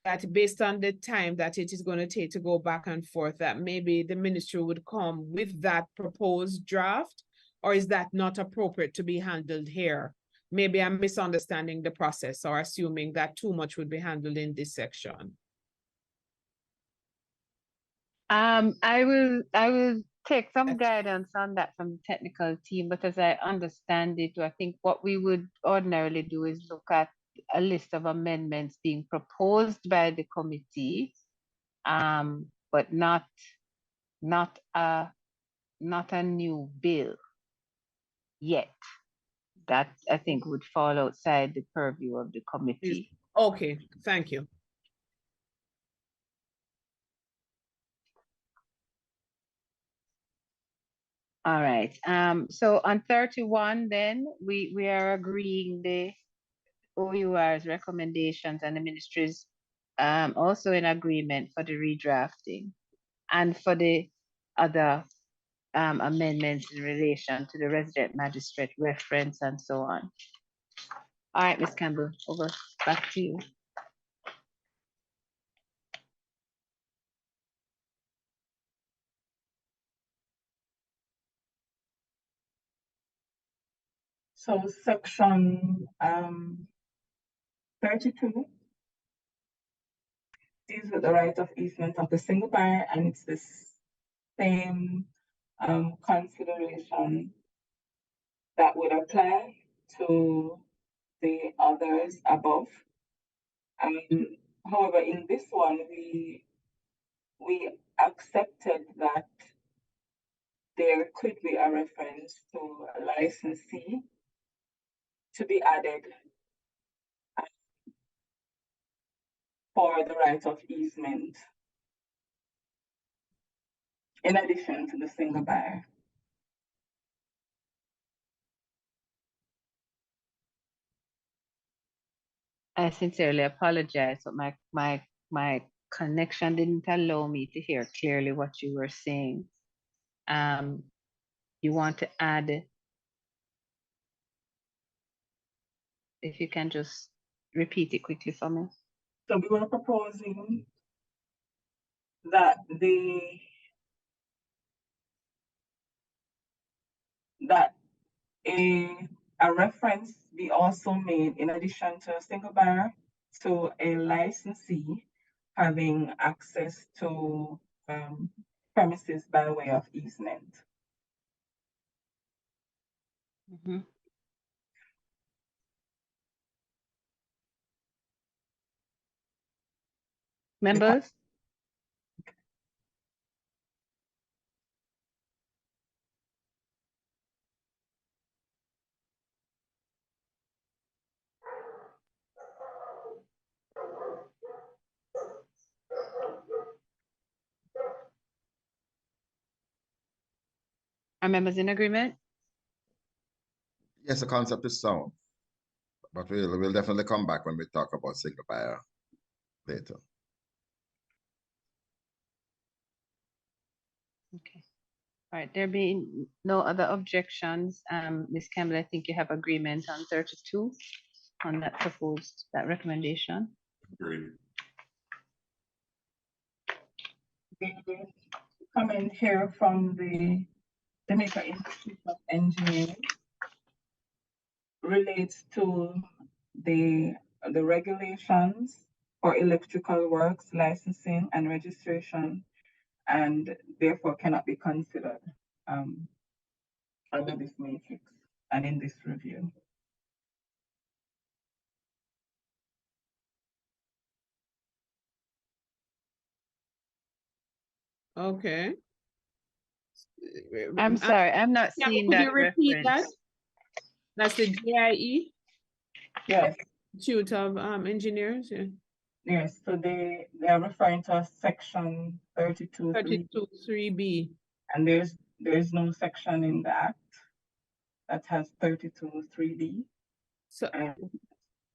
that based on the time that it is going to take to go back and forth, that maybe the ministry would come with that proposed draft, or is that not appropriate to be handled here? Maybe I'm misunderstanding the process or assuming that too much would be handled in this section.
I will take some guidance on that from the technical team, but as I understand it, I think what we would ordinarily do is look at a list of amendments being proposed by the committee, but not a new bill yet. That I think would fall outside the purview of the committee.
Okay, thank you.
All right. So on 31, then we are agreeing the OUR's recommendations and the ministry's also in agreement for the redrafting and for the other amendments in relation to the resident magistrate reference and so on. All right, Ms. Campbell, back to you.
So section 32 deals with the right of easement of the single buyer, and it's the same consideration that would apply to the others above. However, in this one, we accepted that there could be a reference to a licensee to be added for the right of easement, in addition to the single buyer.
I sincerely apologize, but my connection didn't allow me to hear clearly what you were saying. You want to add, if you can just repeat it quickly for me.
So we were proposing that a reference be also made, in addition to a single buyer, to a licensee having access to premises by way of easement.
Members? Are members in agreement?
Yes, the concept is sound, but we'll definitely come back when we talk about single buyer later.
Okay. All right, there being no other objections, Ms. Campbell, I think you have agreement on 32 on that recommendation.
Agreed.
The comment here from the Jamaica Institute of Engineering relates to the regulations for electrical works, licensing and registration, and therefore cannot be considered under this matrix and in this review.
Okay.
I'm sorry, I'm not
Yeah,
seeing
could
that
you repeat that?
reference.
That's the JIE,
Yes,
Institute of Engineers, yeah.
yes. So they are referring to section 32(3),
32(3)B.
and there's no section in the act that has 32(3)D.
So,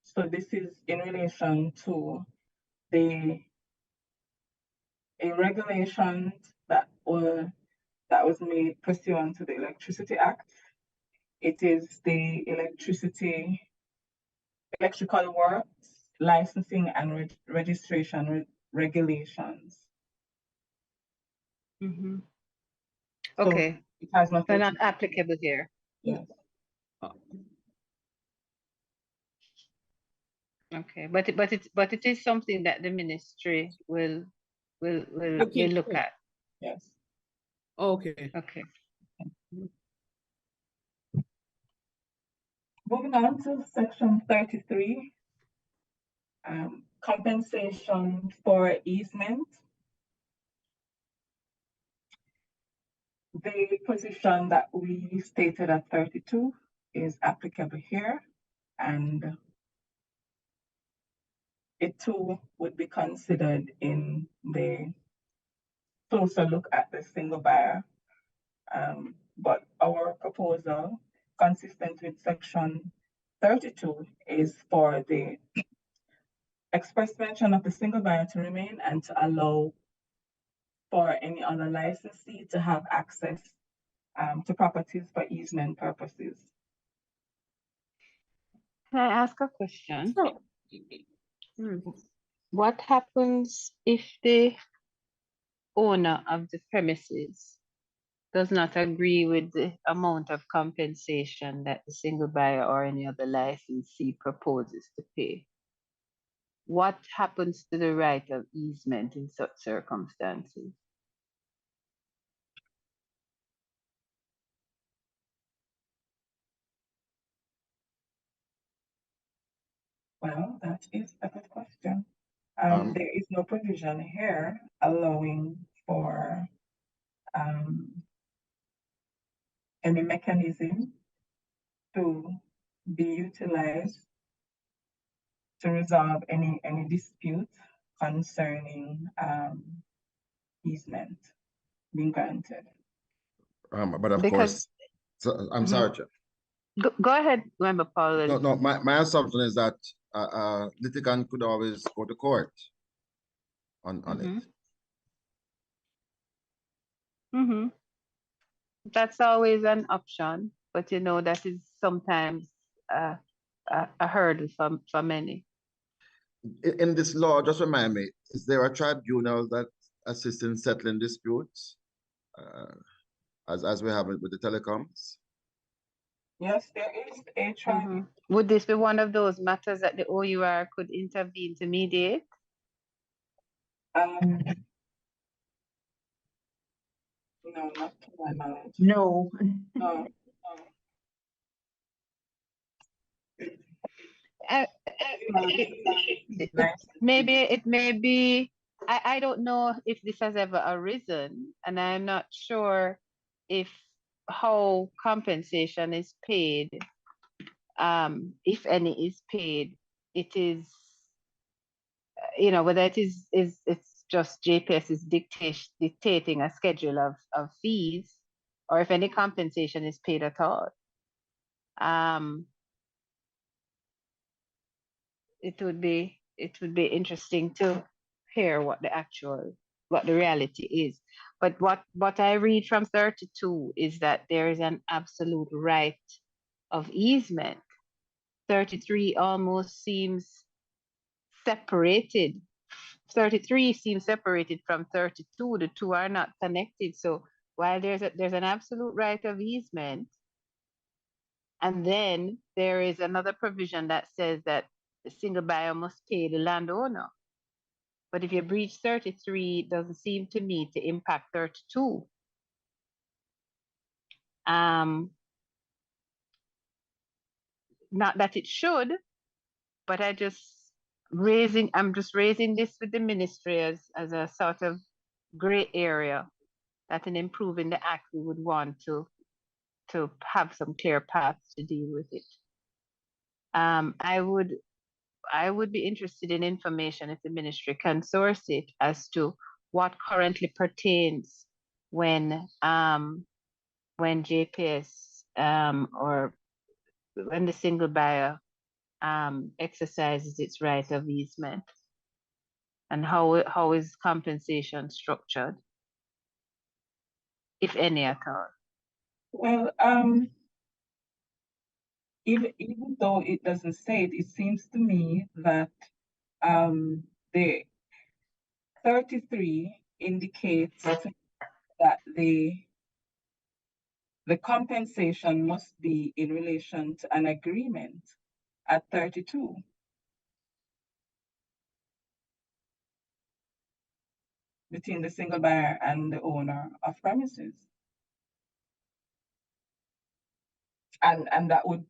So this is in relation to a regulation that was made pursuant to the Electricity Act. It is the electrical works licensing and registration regulations.
Mhm.
So
Okay,
it has
they're
nothing
not
to
applicable here.
yes.
Okay, but it is something that the ministry will
Look
look
into.
at.
Yes.
Okay.
Okay.
Moving on to section 33, compensation for easement. The position that we stated at 32 is applicable here, and it too would be considered in the closer look at the single buyer. But our proposal, consistent with section 32, is for the express mention of the single buyer to remain and to allow for any other licensee to have access to properties for easement purposes.
Can I ask a question?
So,
What happens if the owner of the premises does not agree with the amount of compensation that the single buyer or any other licensee proposes to pay? What happens to the right of easement in such circumstances?
Well, that is a good question.
Um,
There is no provision here allowing for any mechanism to be utilized to resolve any dispute concerning easement being granted.
but of
Because
course, so, I'm
Mhm.
sorry, Chair.
Go ahead, Member Paul.
No, my assumption is that litigant could always go to court on it.
Mm-hmm. That's always an option, but you know that is sometimes a hurdle for many.
In this law, just remind me, is there a tribunal that assists in settling disputes, as we have it with the telecoms?
Yes, there is a tribunal.
Would this be one of those matters that the OUR could intervene to mediate?
No, not to my knowledge.
No.
No.
Maybe it may be, I don't know if this has ever arisen, and I'm not sure if how compensation is paid, if any is paid. It is, whether it is it's just JPS is dictating a schedule of fees, or if any compensation is paid at all. It would be interesting to hear what the reality is. But what I read from 32 is that there is an absolute right of easement. 33 almost seems separated. 33 seems separated from 32. The two are not connected. So while there's an absolute right of easement, and then there is another provision that says that the single buyer must pay the landowner. But if you breach 33, it doesn't seem to me to impact 32. Not that it should, but I'm just raising this with the ministry as a sort of gray area that in improving the act, we would want to have some clear paths to deal with it. I would be interested in information if the ministry can source it as to what currently pertains when JPS or when the single buyer exercises its right of easement, and how is compensation structured, if any at all?
Well, even though it doesn't say it, it seems to me that the 33 indicates that the compensation must be in relation to an agreement at 32. Between the single buyer and the owner of premises. And that would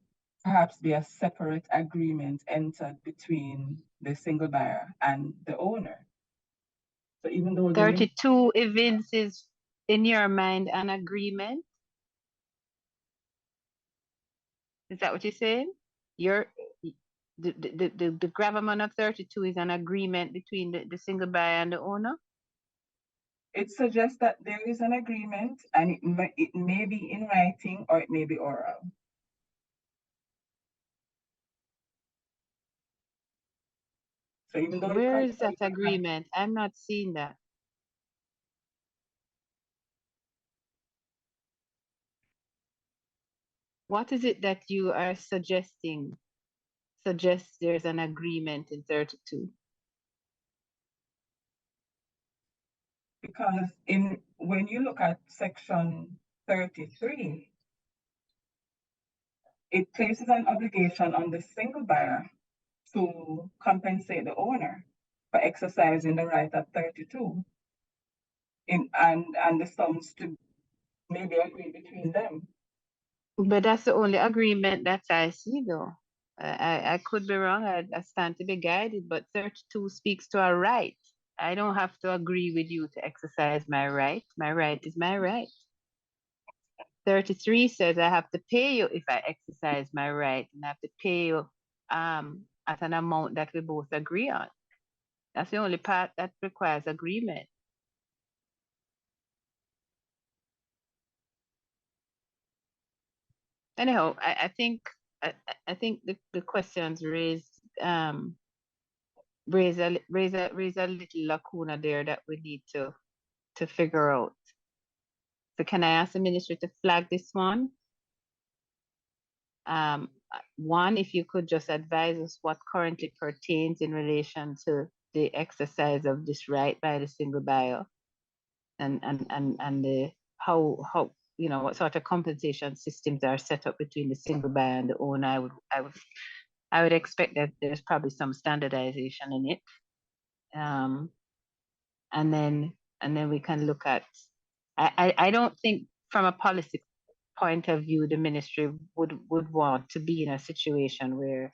perhaps be a separate agreement entered between the single buyer and the owner. So even though
32 events is, in your mind, an agreement? Is that what you're saying? The gravamen of 32 is an agreement between the single buyer and the owner?
it suggests that there is an agreement, and it may be in writing or it may be oral. So even though
where is that agreement? I'm not seeing that. What is it that you are suggesting? Suggests there's an agreement in 32.
Because when you look at section 33, it places an obligation on the single buyer to compensate the owner for exercising the right at 32, and the sums to maybe agree between them.
But that's the only agreement that I see, though. I could be wrong. I stand to be guided, but 32 speaks to a right. I don't have to agree with you to exercise my right. My right is my right. 33 says I have to pay you if I exercise my right, and I have to pay you at an amount that we both agree on. That's the only part that requires agreement. Anyhow, I think the questions raise raise a little lacuna there that we need to figure out. So can I ask the ministry to flag this one? One, if you could just advise us what currently pertains in relation to the exercise of this right by the single buyer, and the how you know what sort of compensation systems are set up between the single buyer and the owner. I would expect that there's probably some standardization in it. And then we can look at, I don't think from a policy point of view, the ministry would want to be in a situation where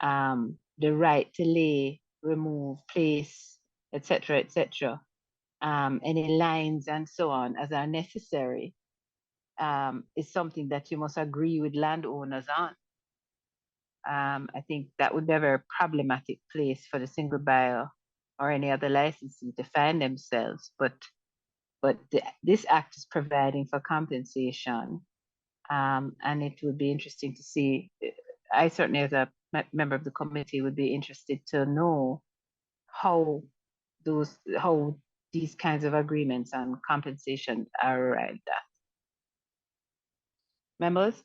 the right to lay, remove, place, etc., any lines and so on as are necessary, is something that you must agree with landowners on. I think that would be a very problematic place for the single buyer or any other licensee to find themselves. But this act is providing for compensation, and it would be interesting to see. I certainly, as a member of the committee, would be interested to know how these kinds of agreements and compensation are arrived at. Members?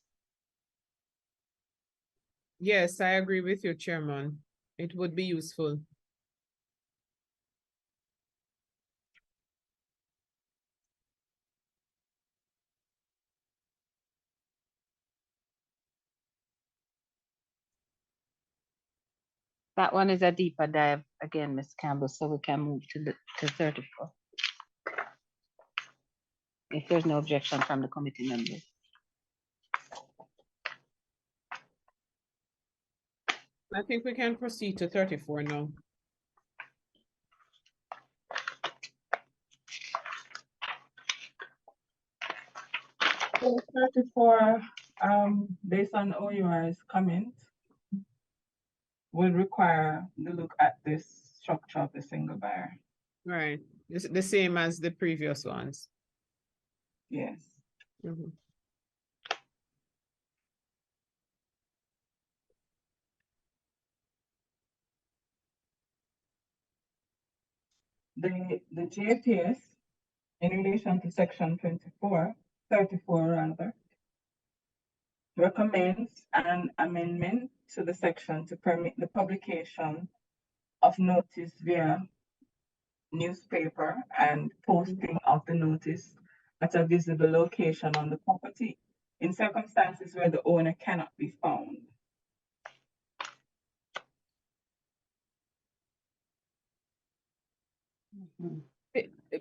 Yes, I agree with you, Chairman. It would be useful.
That one is a deeper dive again, Ms. Campbell, so we can move to 34. If there's no objection from the committee members.
I think we can proceed to 34 now.
So 34, based on OUR's comment, will require to look at this structure of the single buyer.
Right. It's the same as the previous ones.
Yes.
Mhm.
The JPS in relation to section 34 rather, recommends an amendment to the section to permit the publication of notice via newspaper and posting of the notice at a visible location on the property in circumstances where the owner cannot be found.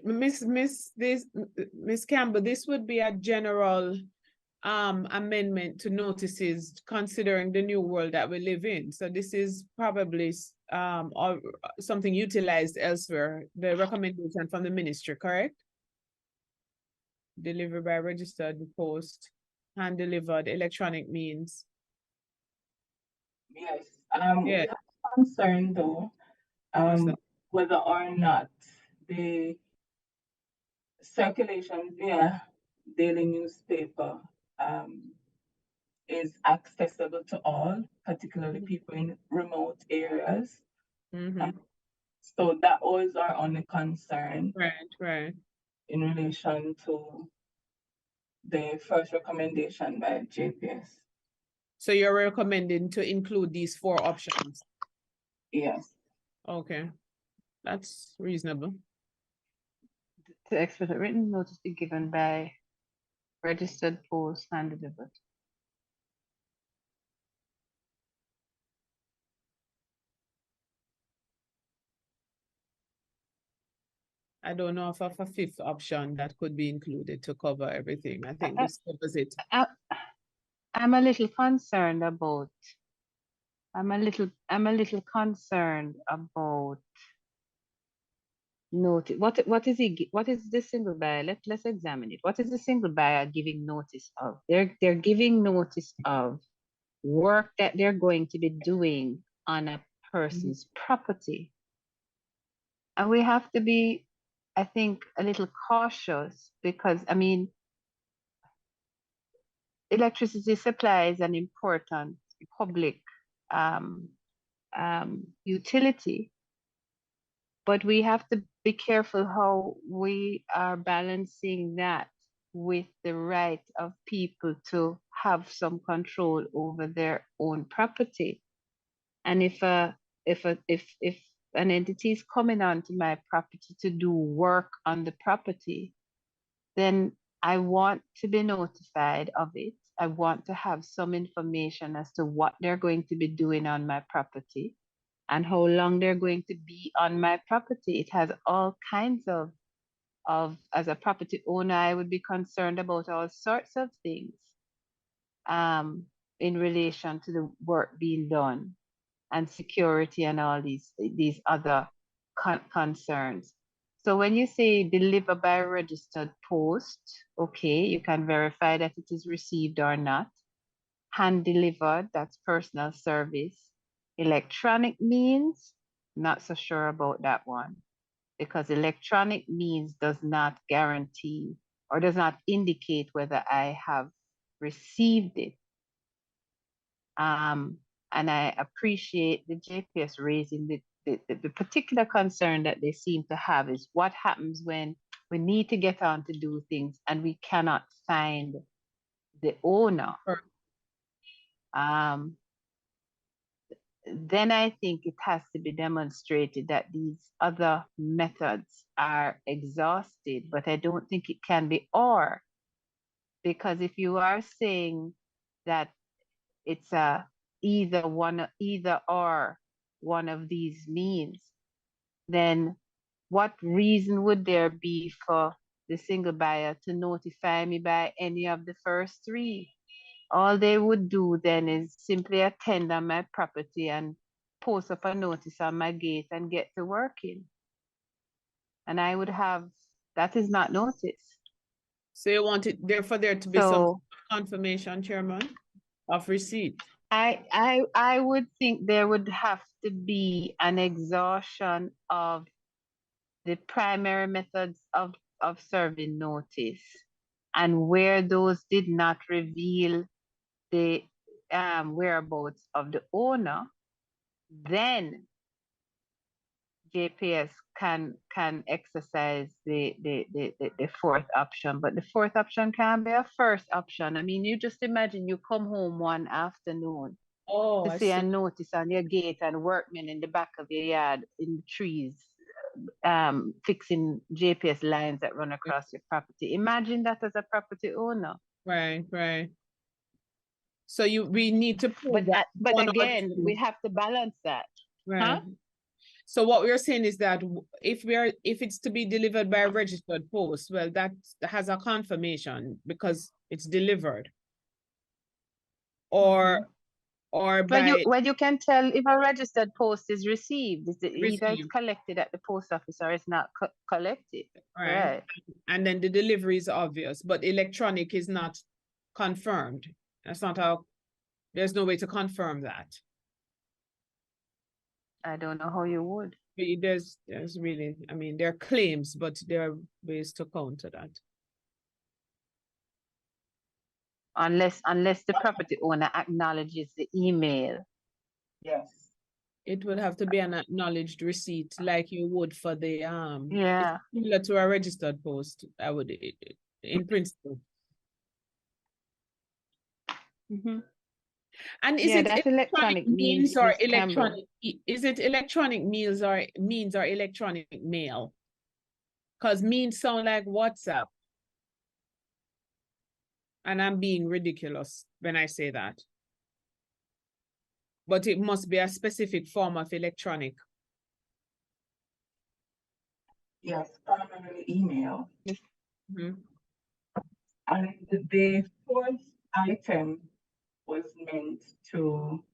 Miss Campbell, this would be a general amendment to notices considering the new world that we live in. So this is probably or something utilized elsewhere, the recommendation from the ministry, correct? Delivered by registered post, hand delivered, electronic means.
Yes.
Yeah.
We have concern though, whether or not the circulation via daily newspaper is accessible to all, particularly people in remote areas. So that was our only concern.
Right.
In relation to the first recommendation by JPS.
So you're recommending to include these 4 options?
Yes.
Okay, that's reasonable.
To explicit written notice be given by registered post and delivered.
I don't know if of a 5th option that could be included to cover everything. I think this covers it.
I'm a little concerned about. I'm a little concerned about notice. What is the single buyer? Let's examine it. What is the single buyer giving notice of? They're giving notice of work that they're going to be doing on a person's property. And we have to be, I think, a little cautious because, I mean, electricity supply is an important public utility, but we have to be careful how we are balancing that with the right of people to have some control over their own property. And if an entity is coming onto my property to do work on the property, then I want to be notified of it. I want to have some information as to what they're going to be doing on my property and how long they're going to be on my property. It has all kinds of as a property owner, I would be concerned about all sorts of things in relation to the work being done and security and all these other concerns. So when you say deliver by registered post, okay, you can verify that it is received or not. Hand delivered, that's personal service. Electronic means, not so sure about that one, because electronic means does not guarantee or does not indicate whether I have received it. And I appreciate the JPS raising the particular concern that they seem to have is what happens when we need to get on to do things and we cannot find the owner. Then I think it has to be demonstrated that these other methods are exhausted, but I don't think it can be or, because if you are saying that it's a either or one of these means, then what reason would there be for the single buyer to notify me by any of the first 3? All they would do then is simply attend on my property and post up a notice on my gate and get to working. And I would have, that is not notice.
So you want it there for there to be some
So
confirmation, Chairman, of receipt?
I would think there would have to be an exhaustion of the primary methods of serving notice, and where those did not reveal the whereabouts of the owner, then JPS can exercise the fourth option. But the fourth option can be a first option. I mean, you just imagine you come home one afternoon
Oh,
to
I
see a
see.
notice on your gate and workmen in the back of your yard in the trees fixing JPS lines that run across your property. Imagine that as a property owner.
Right, right. So we need to prove that
But
one or
again,
two.
we have to balance that.
Right. So what we're saying is that if it's to be delivered by a registered post, well, that has a confirmation because it's delivered. Or
Well, you can tell if a registered post is received. Either it's
Received.
collected at the post office or it's not collected.
right. And then the delivery is obvious, but electronic is not confirmed. That's not how, there's no way to confirm that.
I don't know how you would.
There's really, I mean, there are claims, but there are ways to counter that.
Unless the property owner acknowledges the email.
Yes.
It would have to be an acknowledged receipt, like you would for the
Yeah.
it's similar to a registered post. I would, in principle. And is
Yeah,
it
that
electronic
electronic means,
means or
Ms. Campbell.
electronic? Is it electronic means or electronic mail? Because means sound like WhatsApp. And I'm being ridiculous when I say that. But it must be a specific form of electronic.
Yes, primarily email.
Mhm.
And the fourth item was meant to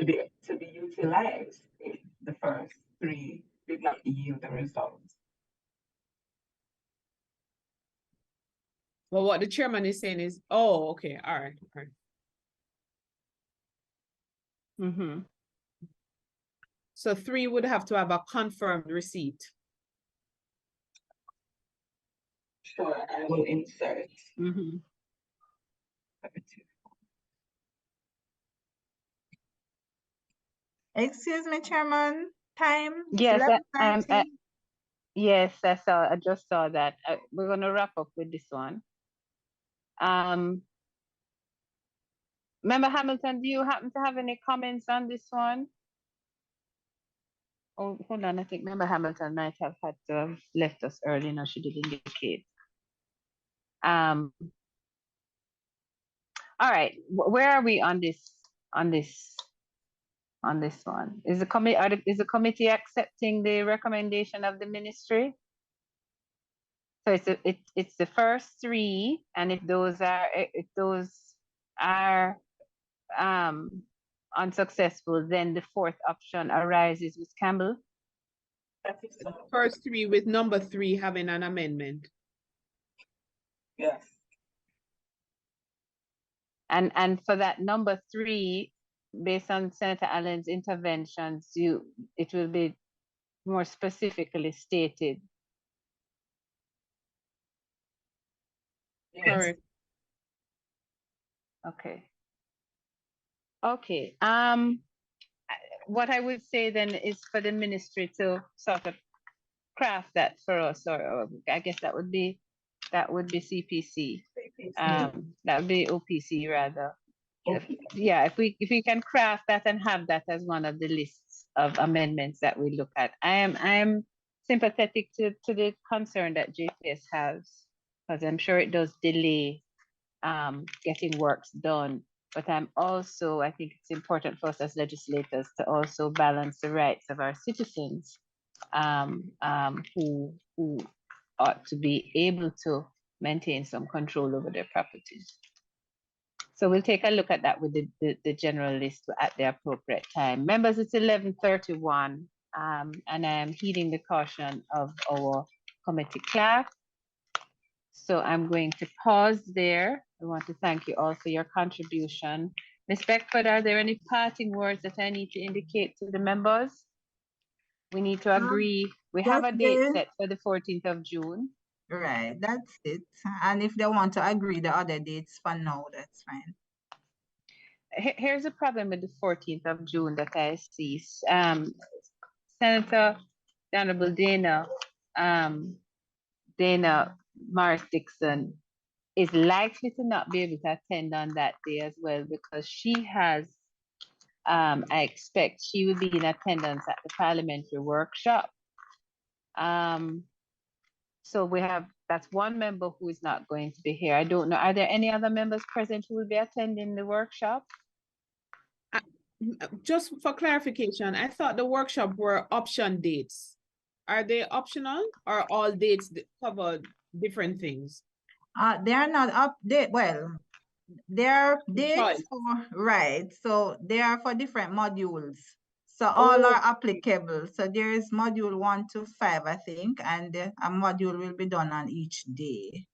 be utilized if the first three did not yield the results.
Well, what the chairman is saying is, oh, okay, all right, all right. So 3 would have to have a confirmed receipt.
Sure, I will insert.
Excuse me, Chairman. Time.
Yes,
11:30.
yes, I just saw that. We're gonna wrap up with this one. Member Hamilton, do you happen to have any comments on this one? Oh, hold on, I think Member Hamilton might have had to have left us early. No, she did indicate. All right, where are we on this one? Is the committee accepting the recommendation of the ministry? So it's the first 3, and if those are unsuccessful, then the fourth option arises. Ms. Campbell?
First 3 with number 3 having an amendment.
Yes.
And for that number 3, based on Senator Allen's interventions, it will be more specifically stated.
Yes.
Correct.
Okay. What I would say then is for the ministry to sort of craft that for us, or I guess that would be CPC. That would be OPC rather. If we can craft that and have that as one of the lists of amendments that we look at. I am sympathetic to the concern that JPS has, because I'm sure it does delay getting works done. But I think it's important for us as legislators to also balance the rights of our citizens who ought to be able to maintain some control over their properties. So we'll take a look at that with the general list at the appropriate time. Members, it's 11:31, and I am heeding the caution of our committee clerk. So I'm going to pause there. I want to thank you all for your contribution. Ms. Beckford, are there any parting words that I need to indicate to the members? We need to agree. We have a date set for the 14th of June.
Right, that's it. And if they want to agree the other dates for now, that's fine.
Here's a problem with the 14th of June that I see. Senator Honorable Dana Morris Dixon is likely to not be able to attend on that day as well, because she has, I expect she will be in attendance at the parliamentary workshop. So we have, that's one member who is not going to be here. I don't know, are there any other members present who will be attending the workshop?
Just for clarification, I thought the workshop were option dates. Are they optional or all dates cover different things?
They are not update. Well, they are dates
Choice.
for, right. So they are for different modules. So all are applicable. So there is module 1 to 5, I think, and a module will be done on each day.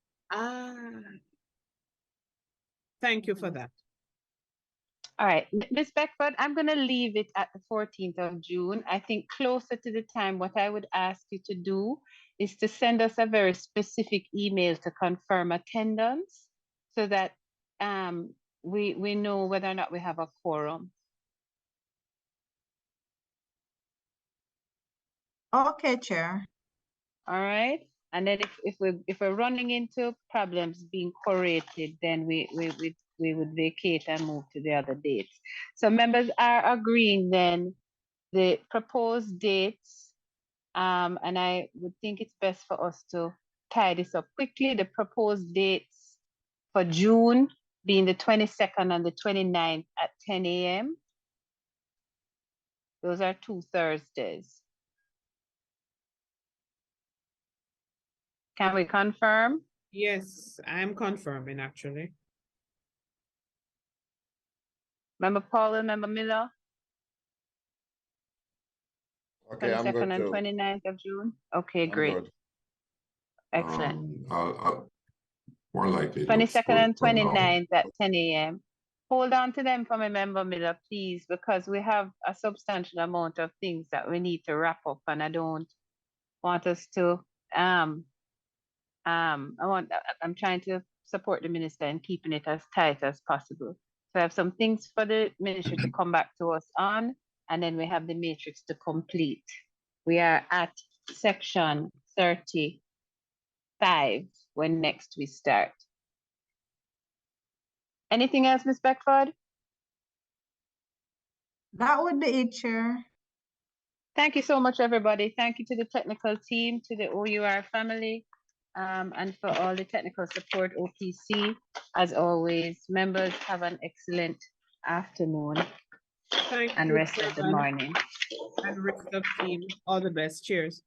Thank you for that.
All right, Ms. Beckford, I'm going to leave it at the 14th of June. I think closer to the time, what I would ask you to do is to send us a very specific email to confirm attendance so that we know whether or not we have a quorum.
Okay, Chair.
All right. And then if we're running into problems being correlated, then we would vacate and move to the other dates. So members are agreeing then the proposed dates, and I would think it's best for us to tie this up quickly. The proposed dates for June being the 22nd and the 29th at 10 a.m. Those are 2 Thursdays. Can we confirm?
Yes, I'm confirming actually.
Member Paul and Member Miller?
Okay, I'm good
22nd and
too.
29th of June? Okay, great.
Good.
Excellent.
More likely
22nd and
for now.
29th at 10 a.m. Hold on to them for me, Member Miller, please, because we have a substantial amount of things that we need to wrap up, and I don't want us to, I'm trying to support the minister in keeping it as tight as possible. So I have some things for the ministry to come back to us on, and then we have the matrix to complete. We are at section 35 when next we start. Anything else, Ms. Beckford?
That would be it, Chair.
Thank you so much, everybody. Thank you to the technical team, to the OUR family, and for all the technical support, OPC. As always, members, have an excellent afternoon
Thank
and
you,
rest of the
Chairman,
morning.
and rest of team. All the best. Cheers.